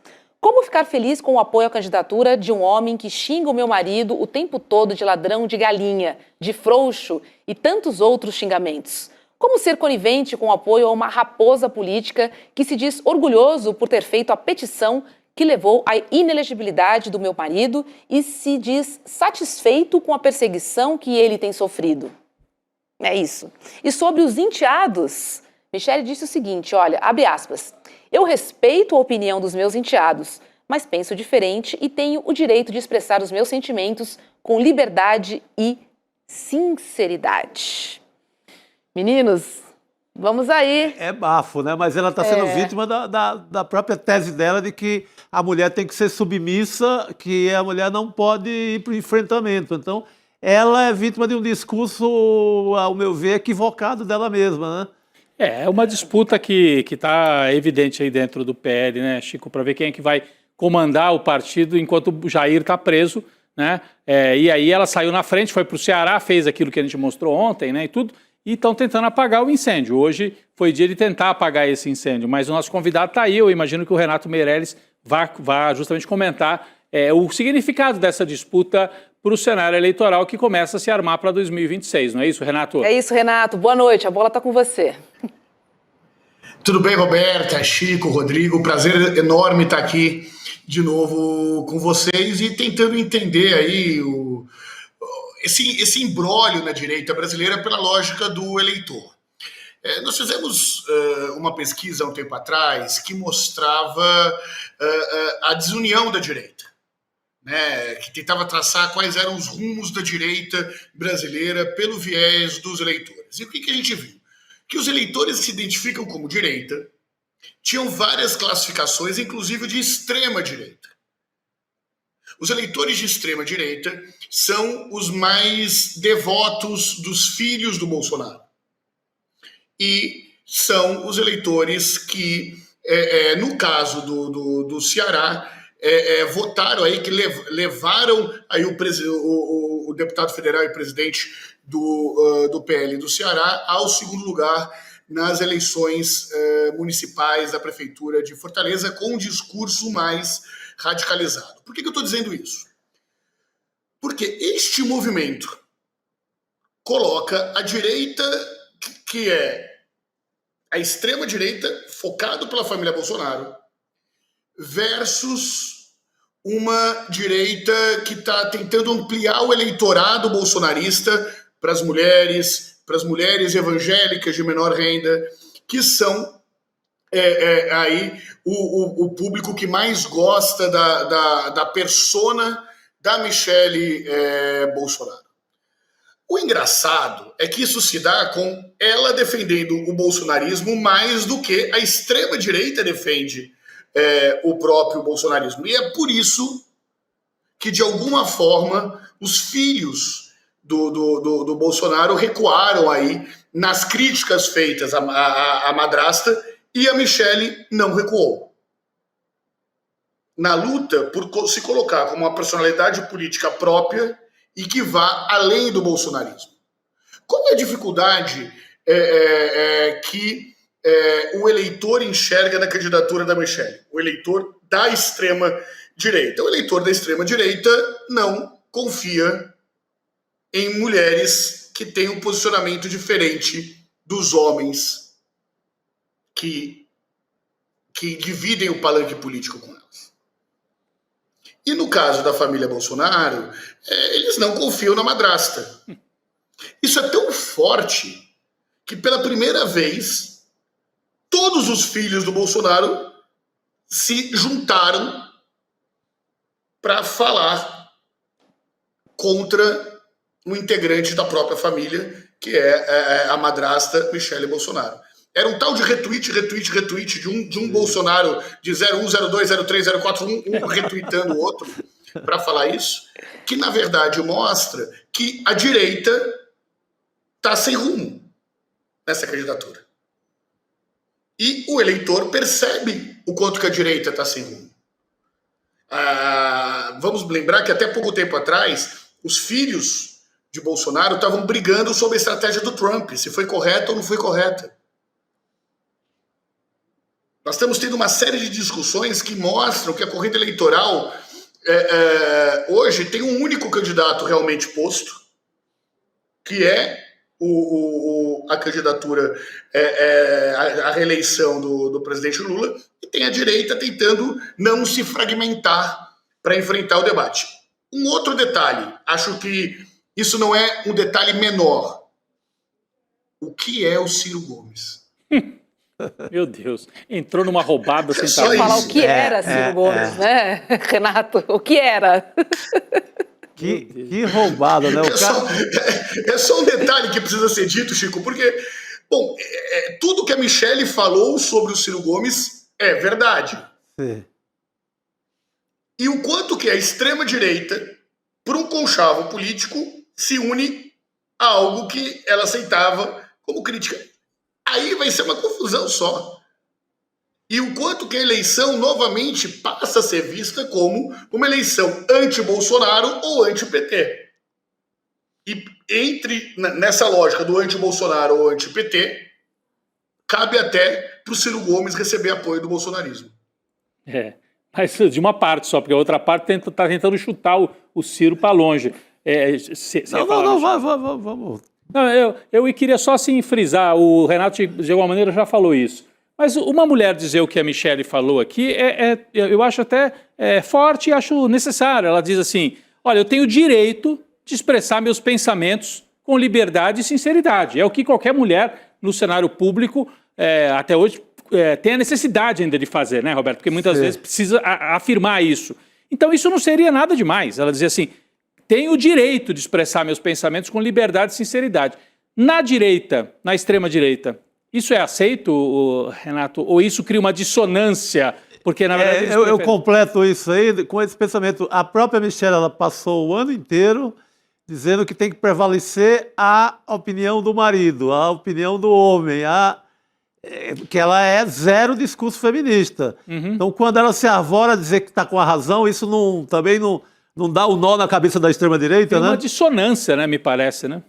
Speaker 3: Como ficar feliz com o apoio à candidatura de um homem que xinga o meu marido o tempo todo de ladrão de galinha, de frouxo e tantos outros xingamentos? Como ser conivente com o apoio a uma raposa política que se diz orgulhoso por ter feito a petição que levou à inelegibilidade do meu marido e se diz satisfeito com a perseguição que ele tem sofrido? É isso. E sobre os enteados, Michele disse o seguinte, olha, abre aspas, eu respeito a opinião dos meus enteados, mas penso diferente e tenho o direito de expressar os meus sentimentos com liberdade e sinceridade. Meninos, vamos aí.
Speaker 4: É bafo, né? Mas ela está sendo vítima da própria tese dela de que a mulher tem que ser submissa, que a mulher não pode ir para o enfrentamento. Então, ela é vítima de um discurso, ao meu ver, equivocado dela mesma, né?
Speaker 10: É uma disputa que está evidente aí dentro do PL, né, Chico, para ver quem é que vai comandar o partido enquanto o Jair está preso, né? E aí ela saiu na frente, foi para o Ceará, fez aquilo que a gente mostrou ontem, né, e tudo, e estão tentando apagar o incêndio. Hoje foi dia de tentar apagar esse incêndio, mas o nosso convidado está aí, eu imagino que o Renato Meirelles vá justamente comentar o significado dessa disputa para o cenário eleitoral que começa a se armar para 2026, não é isso, Renato?
Speaker 3: É isso, Renato. Boa noite, a bola está com você.
Speaker 13: Tudo bem, Roberta, Chico, Rodrigo, prazer enorme estar aqui de novo com vocês e tentando entender aí esse imbróglio na direita brasileira pela lógica do eleitor. Nós fizemos uma pesquisa há um tempo atrás que mostrava a desunião da direita, né, que tentava traçar quais eram os rumos da direita brasileira pelo viés dos eleitores. E o que a gente viu? Que os eleitores que se identificam como direita tinham várias classificações, inclusive de extrema-direita. Os eleitores de extrema-direita são os mais devotos dos filhos do Bolsonaro. E são os eleitores que, no caso do Ceará, votaram aí, que levaram aí o deputado federal e presidente do PL do Ceará ao segundo lugar nas eleições municipais da Prefeitura de Fortaleza, com um discurso mais radicalizado. Por que eu estou dizendo isso? Porque este movimento coloca a direita, que é a extrema-direita, focado pela família Bolsonaro, versus uma direita que está tentando ampliar o eleitorado bolsonarista para as mulheres evangélicas de menor renda, que são aí o público que mais gosta da persona da Michelle Bolsonaro. O engraçado é que isso se dá com ela defendendo o bolsonarismo mais do que a extrema-direita defende o próprio bolsonarismo. E é por isso que, de alguma forma, os filhos do Bolsonaro recuaram aí nas críticas feitas à madrasta, e a Michelle não recuou. Na luta por se colocar como uma personalidade política própria e que vá além do bolsonarismo. Qual é a dificuldade que o eleitor enxerga na candidatura da Michelle? O eleitor da extrema-direita. O eleitor da extrema-direita não confia em mulheres que têm um posicionamento diferente dos homens que dividem o palanque político com elas. E no caso da família Bolsonaro, eles não confiam na madrasta. Isso é tão forte que, pela primeira vez, todos os filhos do Bolsonaro se juntaram para falar contra um integrante da própria família, que é a madrasta Michelle Bolsonaro. Era um tal de retweet de um Bolsonaro de 01, 02, 03, 04, um retweetando o outro para falar isso, que na verdade mostra que a direita está sem rumo nessa candidatura. E o eleitor percebe o quanto que a direita está sem rumo. Vamos lembrar que até pouco tempo atrás, os filhos de Bolsonaro estavam brigando sobre a estratégia do Trump, se foi correta ou não foi correta. Nós estamos tendo uma série de discussões que mostram que a corrida eleitoral hoje tem um único candidato realmente posto, que é a candidatura, a reeleição do presidente Lula, e tem a direita tentando não se fragmentar para enfrentar o debate. Um outro detalhe, acho que isso não é um detalhe menor. O que é o Ciro Gomes?
Speaker 10: Meu Deus, entrou numa roubada sem
Speaker 3: tamanho. Falar o que era Ciro Gomes, né, Renato? O que era?
Speaker 4: Que roubada, né?
Speaker 13: É só um detalhe que precisa ser dito, Chico, porque, bom, tudo que a Michelle falou sobre o Ciro Gomes é verdade.
Speaker 4: Sim.
Speaker 13: E o quanto que a extrema-direita, por um conchavo político, se une a algo que ela aceitava como crítica. Aí vai ser uma confusão só. E o quanto que a eleição novamente passa a ser vista como uma eleição anti-Bolsonaro ou anti-PT. E nessa lógica do anti-Bolsonaro ou anti-PT, cabe até para o Ciro Gomes receber apoio do bolsonarismo.
Speaker 10: Mas de uma parte só, porque a outra parte está tentando chutar o Ciro para longe.
Speaker 4: Vamos.
Speaker 10: Não, eu queria só assim frisar, o Renato de alguma maneira já falou isso, mas uma mulher dizer o que a Michelle falou aqui, eu acho até forte e acho necessário. Ela diz assim, olha, eu tenho o direito de expressar meus pensamentos com liberdade e sinceridade. É o que qualquer mulher no cenário público até hoje tem a necessidade ainda de fazer, né, Roberto? Porque muitas vezes precisa afirmar isso. Então isso não seria nada demais. Ela dizia assim, tenho o direito de expressar meus pensamentos com liberdade e sinceridade. Na direita, na extrema-direita, isso é aceito, Renato? Ou isso cria uma dissonância? Porque, na verdade,
Speaker 4: eu completo isso aí com esse pensamento. A própria Michelle, ela passou o ano inteiro dizendo que tem que prevalecer a opinião do marido, a opinião do homem. que ela é zero discurso feminista. Então, quando ela se arvora a dizer que está com a razão, isso também não dá o nó na cabeça da extrema-direita,
Speaker 10: Tem
Speaker 4: né?
Speaker 10: uma dissonância, né, me parece, né?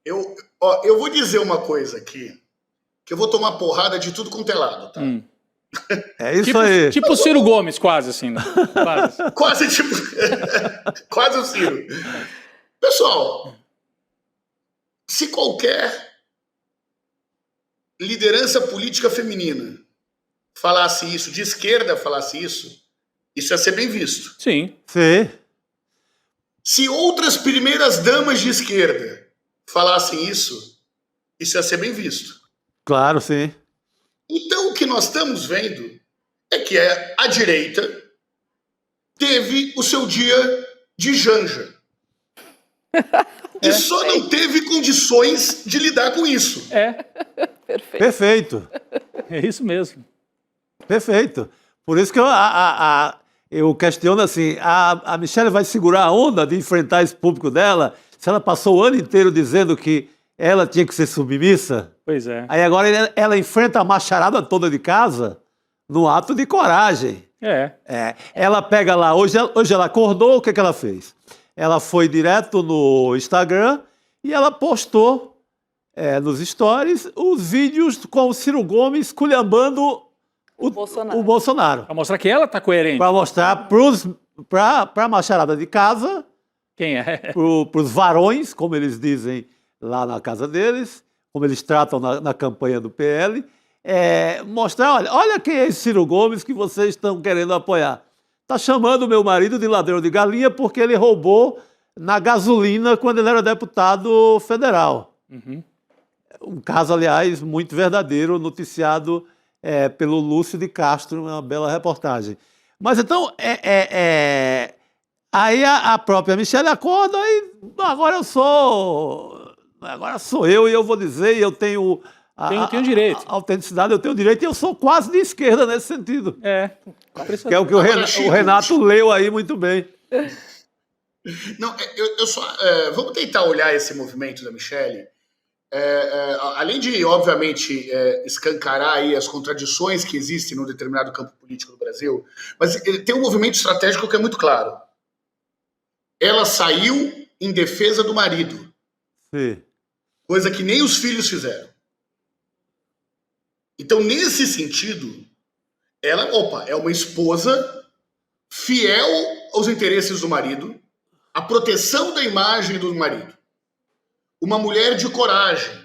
Speaker 13: Eu vou dizer uma coisa aqui, que eu vou tomar porrada de tudo quanto é lado, tá?
Speaker 4: É isso
Speaker 10: Tipo,
Speaker 4: aí.
Speaker 10: tipo o Ciro Gomes, quase assim, né? Quase.
Speaker 13: Quase tipo... Quase o Ciro. Pessoal, se qualquer liderança política feminina falasse isso, de esquerda falasse isso ia ser bem visto.
Speaker 10: Sim.
Speaker 4: Sim.
Speaker 13: Se outras primeiras damas de esquerda falassem isso ia ser bem visto.
Speaker 4: Claro, sim.
Speaker 13: Então, o que nós estamos vendo é que a direita teve o seu dia de janja. E só não teve condições de lidar com isso.
Speaker 4: Perfeito.
Speaker 10: É isso mesmo.
Speaker 4: Perfeito. Por isso que eu questiono assim, a Michelle vai segurar a onda de enfrentar esse público dela se ela passou o ano inteiro dizendo que ela tinha que ser submissa?
Speaker 10: Pois é.
Speaker 4: Aí agora ela enfrenta a macharada toda de casa no ato de coragem. Ela pega lá, hoje ela acordou, o que ela fez? Ela foi direto no Instagram e ela postou nos stories os vídeos com o Ciro Gomes culhambando o Bolsonaro.
Speaker 10: Para mostrar que ela está coerente.
Speaker 4: Para mostrar para a macharada de casa,
Speaker 10: quem é?
Speaker 4: Para os varões, como eles dizem lá na casa deles, como eles tratam na campanha do PL, mostrar, olha quem é esse Ciro Gomes que vocês estão querendo apoiar. Está chamando meu marido de ladrão de galinha porque ele roubou na gasolina quando ele era deputado federal. Um caso, aliás, muito verdadeiro, noticiado pelo Lúcio de Castro, uma bela reportagem. Mas então, aí a própria Michelle acorda e agora sou eu e eu vou dizer, e eu tenho...
Speaker 10: Tenho direito.
Speaker 4: A autenticidade, eu tenho direito, e eu sou quase de esquerda nesse sentido. Que é o que o Renato leu aí muito bem.
Speaker 13: Não, eu só... vamos tentar olhar esse movimento da Michelle, além de, obviamente, escancarar aí as contradições que existem num determinado campo político do Brasil, mas ele tem um movimento estratégico que é muito claro. Ela saiu em defesa do marido.
Speaker 4: Sim.
Speaker 13: Coisa que nem os filhos fizeram. Então, nesse sentido, ela, é uma esposa fiel aos interesses do marido, à proteção da imagem do marido. Uma mulher de coragem,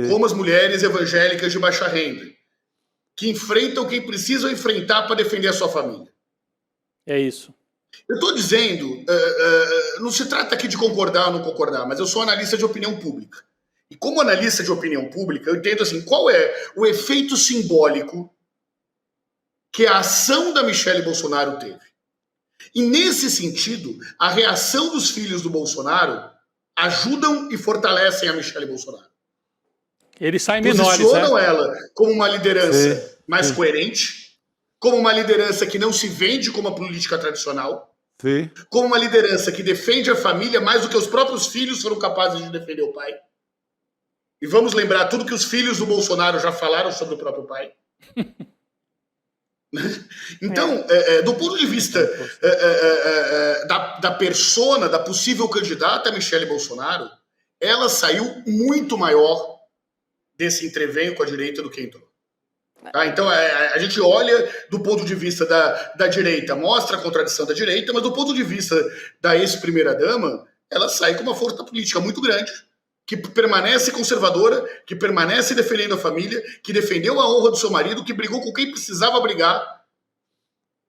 Speaker 13: como as mulheres evangélicas de baixa renda, que enfrentam quem precisam enfrentar para defender a sua família.
Speaker 10: É isso.
Speaker 13: Eu estou dizendo, não se trata aqui de concordar ou não concordar, mas eu sou analista de opinião pública. E como analista de opinião pública, eu entendo assim, qual é o efeito simbólico que a ação da Michelle Bolsonaro teve. E nesse sentido, a reação dos filhos do Bolsonaro ajudam e fortalecem a Michelle Bolsonaro.
Speaker 10: Eles saem menores,
Speaker 13: posicionam ela como uma liderança mais coerente, como uma liderança que não se vende como a política tradicional, como uma liderança que defende a família mais do que os próprios filhos foram capazes de defender o pai. E vamos lembrar tudo que os filhos do Bolsonaro já falaram sobre o próprio pai. Então, do ponto de vista da persona, da possível candidata Michelle Bolsonaro, ela saiu muito maior desse entreveio com a direita do que entrou. Tá? Então, a gente olha do ponto de vista da direita, mostra a contradição da direita, mas do ponto de vista da ex-primeira-dama, ela sai com uma força política muito grande, que permanece conservadora, que permanece defendendo a família, que defendeu a honra do seu marido, que brigou com quem precisava brigar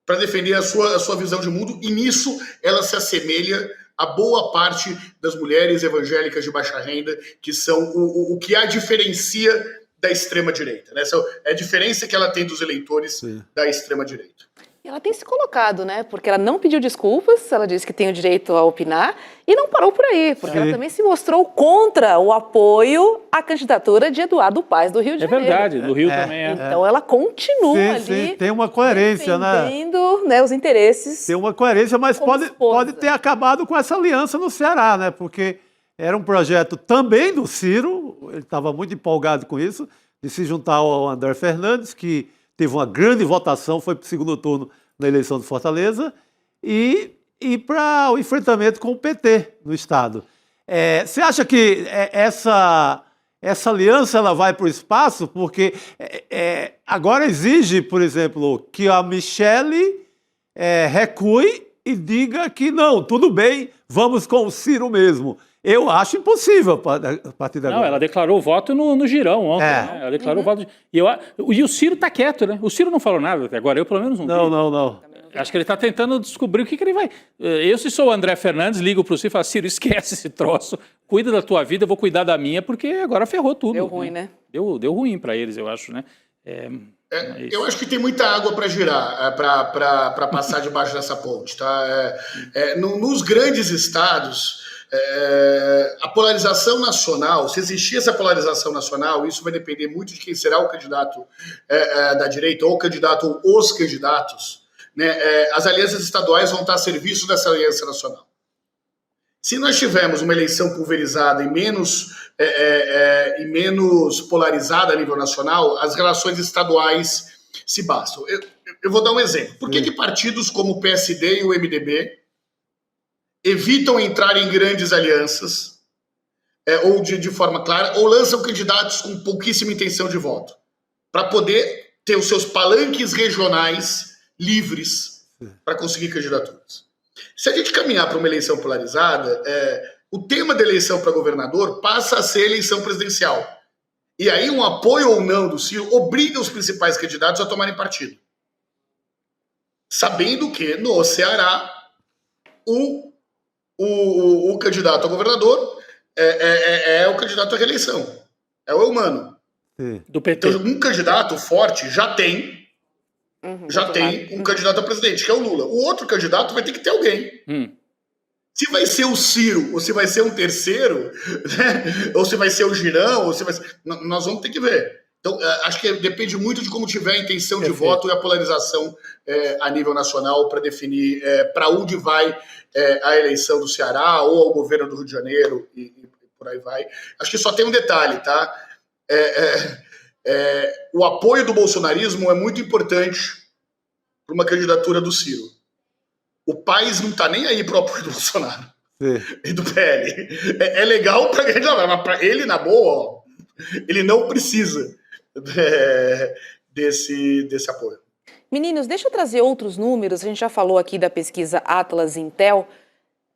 Speaker 13: para defender a sua visão de mundo, e nisso ela se assemelha a boa parte das mulheres evangélicas de baixa renda, que são o que a diferencia da extrema-direita. Né? Essa é a diferença que ela tem dos eleitores da extrema-direita.
Speaker 3: E ela tem se colocado, né? Porque ela não pediu desculpas, ela disse que tem o direito a opinar e não parou por aí, porque ela também se mostrou contra o apoio à candidatura de Eduardo Paes do Rio de Janeiro.
Speaker 10: É verdade, do Rio também é.
Speaker 3: Então ela continua ali.
Speaker 4: Sim, tem uma coerência,
Speaker 3: defendendo, né, os interesses.
Speaker 4: Tem uma coerência, mas pode ter acabado com essa aliança no Ceará, né? Porque era um projeto também do Ciro, ele estava muito empolgado com isso, de se juntar ao André Fernandes, que teve uma grande votação, foi para o segundo turno na eleição de Fortaleza, e para o enfrentamento com o PT no Estado. Você acha que essa aliança ela vai para o espaço? Porque agora exige, por exemplo, que a Michelle recue e diga que não, tudo bem, vamos com o Ciro mesmo. Eu acho impossível a partir de agora.
Speaker 10: Não, ela declarou o voto no girão ontem. Né? Ela declarou o voto. E o Ciro está quieto, né? O Ciro não falou nada até agora, eu pelo menos não vi.
Speaker 4: Não.
Speaker 10: Acho que ele está tentando descobrir o que ele vai... Eu, se sou o André Fernandes, ligo para o Ciro e falo, Ciro, esquece esse troço, cuida da tua vida, eu vou cuidar da minha, porque agora ferrou tudo.
Speaker 3: Deu ruim, né?
Speaker 10: Deu ruim para eles, eu acho, né?
Speaker 13: Eu acho que tem muita água para girar, para passar debaixo dessa ponte. Tá? Nos grandes estados, a polarização nacional, se existir essa polarização nacional, isso vai depender muito de quem será o candidato da direita, ou o candidato, ou os candidatos. Né? As alianças estaduais vão estar a serviço dessa aliança nacional. Se nós tivermos uma eleição pulverizada e menos polarizada a nível nacional, as relações estaduais se bastam. Eu vou dar um exemplo. Por que partidos como o PSD e o MDB evitam entrar em grandes alianças, ou de forma clara, ou lançam candidatos com pouquíssima intenção de voto, para poder ter os seus palanques regionais livres para conseguir candidaturas? Se a gente caminhar para uma eleição polarizada, o tema da eleição para governador passa a ser eleição presidencial. E aí um apoio ou não do Ciro obriga os principais candidatos a tomarem partido. Sabendo que no Ceará o candidato a governador é o candidato à reeleição. É o Eumano.
Speaker 10: Do PT.
Speaker 13: Então, um candidato forte já tem um candidato a presidente, que é o Lula. O outro candidato vai ter que ter alguém. Se vai ser o Ciro, ou se vai ser um terceiro, né? Ou se vai ser o Girão, ou se vai ser... Nós vamos ter que ver. Então, acho que depende muito de como tiver a intenção de voto e a polarização a nível nacional para definir para onde vai a eleição do Ceará ou ao governo do Rio de Janeiro e por aí vai. Acho que só tem um detalhe, tá? O apoio do bolsonarismo é muito importante para uma candidatura do Ciro. O país não está nem aí para o apoio do Bolsonaro e do PL. É legal para a gente, mas para ele, na boa, ele não precisa desse apoio.
Speaker 3: Meninos, deixa eu trazer outros números. A gente já falou aqui da pesquisa Atlas Intel.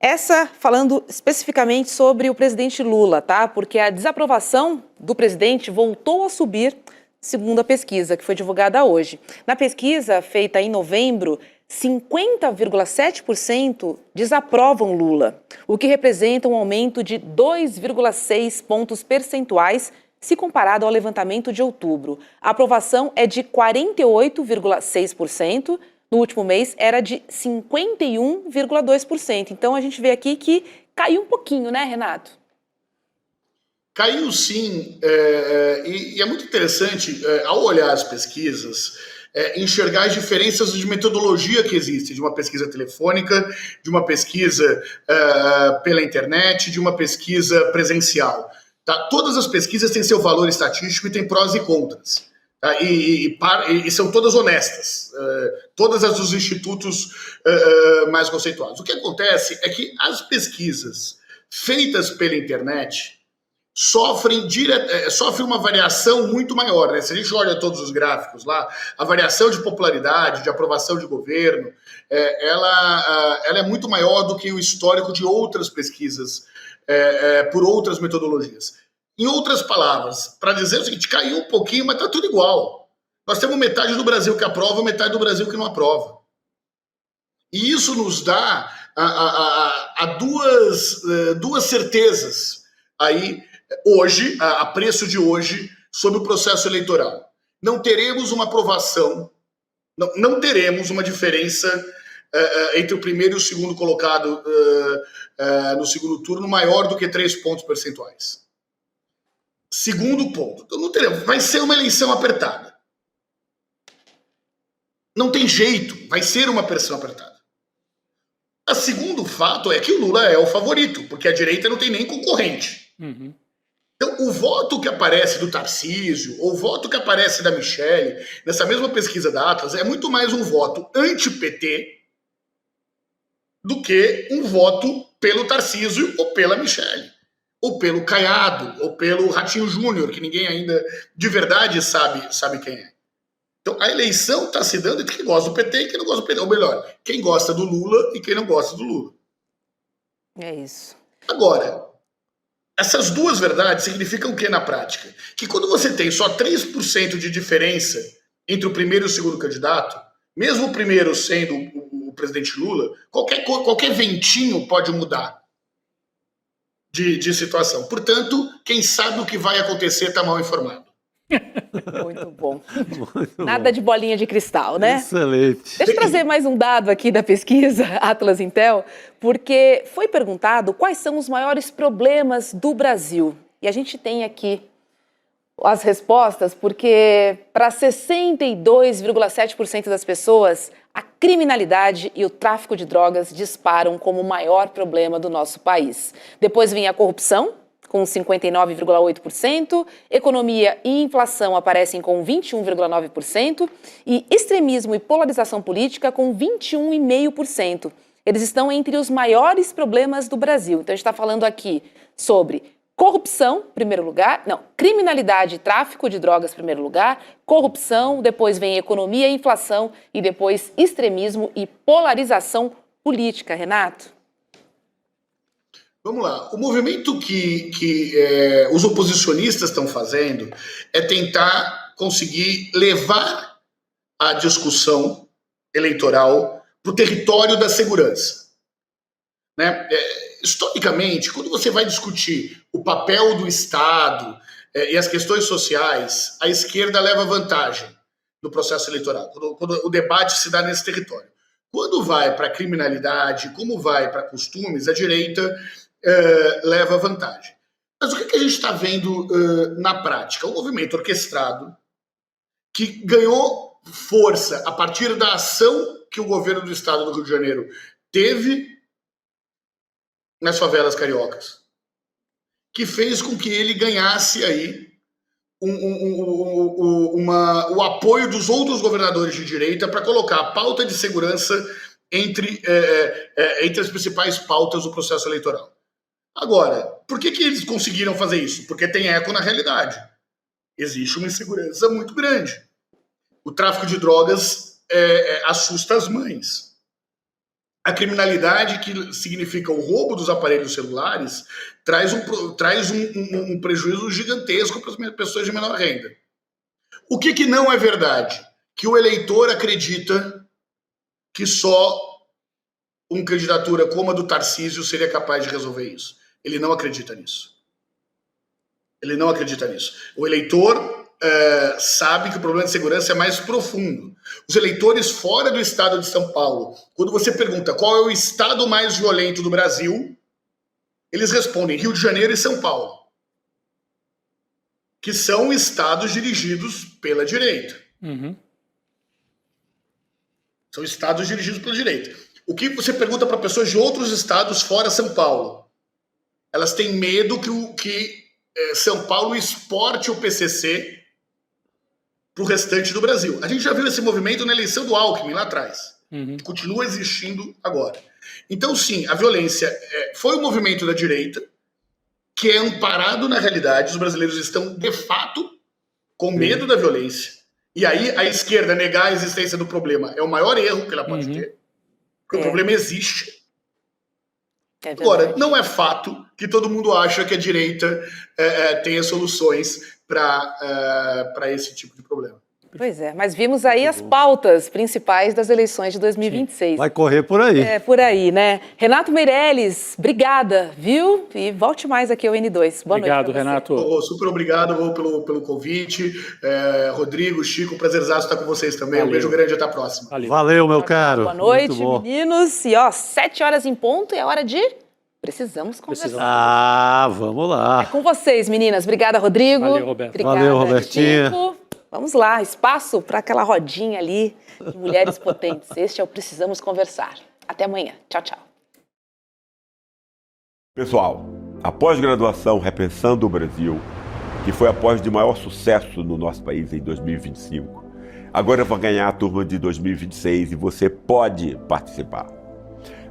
Speaker 3: Essa falando especificamente sobre o presidente Lula, tá? Porque a desaprovação do presidente voltou a subir, segundo a pesquisa que foi divulgada hoje. Na pesquisa feita em novembro, 50,7% desaprovam Lula, o que representa um aumento de 2,6 pontos percentuais se comparado ao levantamento de outubro. A aprovação é de 48,6%, no último mês era de 51,2%. Então a gente vê aqui que caiu um pouquinho, né, Renato?
Speaker 13: Caiu sim, e é muito interessante, ao olhar as pesquisas, enxergar as diferenças de metodologia que existe, de uma pesquisa telefônica, de uma pesquisa pela internet, de uma pesquisa presencial. Tá? Todas as pesquisas têm seu valor estatístico e têm prós e contras. Tá? E são todas honestas, todas as dos institutos mais conceituados. O que acontece é que as pesquisas feitas pela internet sofrem uma variação muito maior. Né? Se a gente olha todos os gráficos lá, a variação de popularidade, de aprovação de governo, ela é muito maior do que o histórico de outras pesquisas por outras metodologias. Em outras palavras, para dizer o seguinte, caiu um pouquinho, mas está tudo igual. Nós temos metade do Brasil que aprova, metade do Brasil que não aprova. E isso nos dá duas certezas aí, hoje, a preço de hoje, sobre o processo eleitoral. Não teremos uma aprovação, não teremos uma diferença entre o primeiro e o segundo colocado no segundo turno maior do que 3 pontos percentuais. Segundo ponto, não teremos, vai ser uma eleição apertada. Não tem jeito, vai ser uma pressão apertada. O segundo fato é que o Lula é o favorito, porque a direita não tem nem concorrente. Então, o voto que aparece do Tarcísio, ou o voto que aparece da Michelle, nessa mesma pesquisa da Atlas, é muito mais um voto anti-PT do que um voto pelo Tarcísio ou pela Michelle, ou pelo Caiado, ou pelo Ratinho Júnior, que ninguém ainda de verdade sabe quem é. Então, a eleição está se dando entre quem gosta do PT e quem não gosta do PT. Ou melhor, quem gosta do Lula e quem não gosta do Lula.
Speaker 3: É isso.
Speaker 13: Agora, essas duas verdades significam o que na prática? Que quando você tem só 3% de diferença entre o primeiro e o segundo candidato, mesmo o primeiro sendo o presidente Lula, qualquer ventinho pode mudar de situação. Portanto, quem sabe o que vai acontecer está mal informado.
Speaker 3: Muito bom. Nada de bolinha de cristal, né?
Speaker 4: Excelente.
Speaker 3: Deixa eu trazer mais um dado aqui da pesquisa Atlas Intel, porque foi perguntado quais são os maiores problemas do Brasil. E a gente tem aqui as respostas, porque para 62,7% das pessoas, a criminalidade e o tráfico de drogas disparam como o maior problema do nosso país. Depois vem a corrupção, com 59,8%, economia e inflação aparecem com 21,9% e extremismo e polarização política com 21,5%. Eles estão entre os maiores problemas do Brasil. Então a gente está falando aqui sobre corrupção, em primeiro lugar, criminalidade e tráfico de drogas, em primeiro lugar, corrupção, depois vem economia e inflação e depois extremismo e polarização política. Renato?
Speaker 13: Vamos lá. O movimento que os oposicionistas estão fazendo é tentar conseguir levar a discussão eleitoral para o território da segurança. Né? Historicamente, quando você vai discutir o papel do Estado e as questões sociais, a esquerda leva vantagem no processo eleitoral, quando o debate se dá nesse território. Quando vai para a criminalidade, como vai para costumes, a direita leva vantagem. Mas o que a gente está vendo na prática? Um movimento orquestrado que ganhou força a partir da ação que o governo do estado do Rio de Janeiro teve nas favelas cariocas, que fez com que ele ganhasse aí o apoio dos outros governadores de direita para colocar a pauta de segurança entre as principais pautas do processo eleitoral. Agora, por que eles conseguiram fazer isso? Porque tem eco na realidade. Existe uma insegurança muito grande. O tráfico de drogas assusta as mães. A criminalidade, que significa o roubo dos aparelhos celulares, traz um prejuízo gigantesco para as pessoas de menor renda. O que não é verdade? Que o eleitor acredita que só uma candidatura como a do Tarcísio seria capaz de resolver isso. Ele não acredita nisso. Ele não acredita nisso. O eleitor sabe que o problema de segurança é mais profundo. Os eleitores fora do estado de São Paulo, quando você pergunta qual é o estado mais violento do Brasil, eles respondem Rio de Janeiro e São Paulo, que são estados dirigidos pela direita.
Speaker 10: Uhum.
Speaker 13: São estados dirigidos pela direita. O que você pergunta para pessoas de outros estados fora São Paulo? Elas têm medo que São Paulo exporte o PCC para o restante do Brasil. A gente já viu esse movimento na eleição do Alckmin lá atrás.
Speaker 10: Uhum.
Speaker 13: Continua existindo agora. Então, sim, a violência foi um movimento da direita que é amparado na realidade. Os brasileiros estão, de fato, com medo da violência. E aí a esquerda negar a existência do problema é o maior erro que ela pode ter. Porque o problema existe. Agora, não é fato que todo mundo acha que a direita tenha soluções para esse tipo de problema.
Speaker 3: Pois é, mas vimos aí as pautas principais das eleições de 2026.
Speaker 4: Sim. Vai correr por aí.
Speaker 3: É, por aí, né? Renato Meirelles, obrigada, viu? E volte mais aqui ao N2. Boa
Speaker 10: Obrigado,
Speaker 3: noite.
Speaker 10: Renato.
Speaker 13: Super obrigado pelo convite. Rodrigo, Chico, prazerzaço estar com vocês também.
Speaker 10: Valeu.
Speaker 13: Um beijo grande e até a próxima.
Speaker 4: Valeu, meu caro.
Speaker 3: Boa noite, meninos. E 7h em ponto e é hora de... Precisamos conversar.
Speaker 4: Vamos lá.
Speaker 3: É com vocês, meninas. Obrigada, Rodrigo.
Speaker 10: Valeu, Roberto.
Speaker 3: Obrigada,
Speaker 4: Valeu, Robertinha.
Speaker 3: Chico. Vamos lá, espaço para aquela rodinha ali de mulheres potentes. Este é o Precisamos Conversar. Até amanhã. Tchau, tchau.
Speaker 1: Pessoal,
Speaker 14: A pós-graduação Repensando o Brasil, que foi a pós de maior sucesso no nosso país em 2025, agora vai ganhar a turma de 2026 e você pode participar.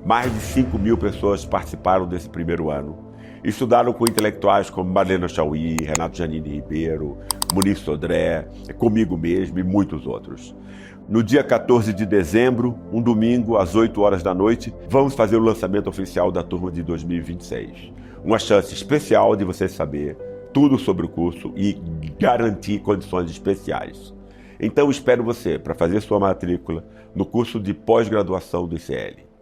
Speaker 14: Mais de 5 mil pessoas participaram desse primeiro ano. Estudaram com intelectuais como Marlene Chauí, Renato Janine Ribeiro, Muniz Sodré, comigo mesmo e muitos outros. No dia 14 de dezembro, um domingo, às 8 horas da noite, vamos fazer o lançamento oficial da turma de 2026. Uma chance especial de você saber tudo sobre o curso e garantir condições especiais. Então espero você para fazer sua matrícula no curso de pós-graduação do ICL.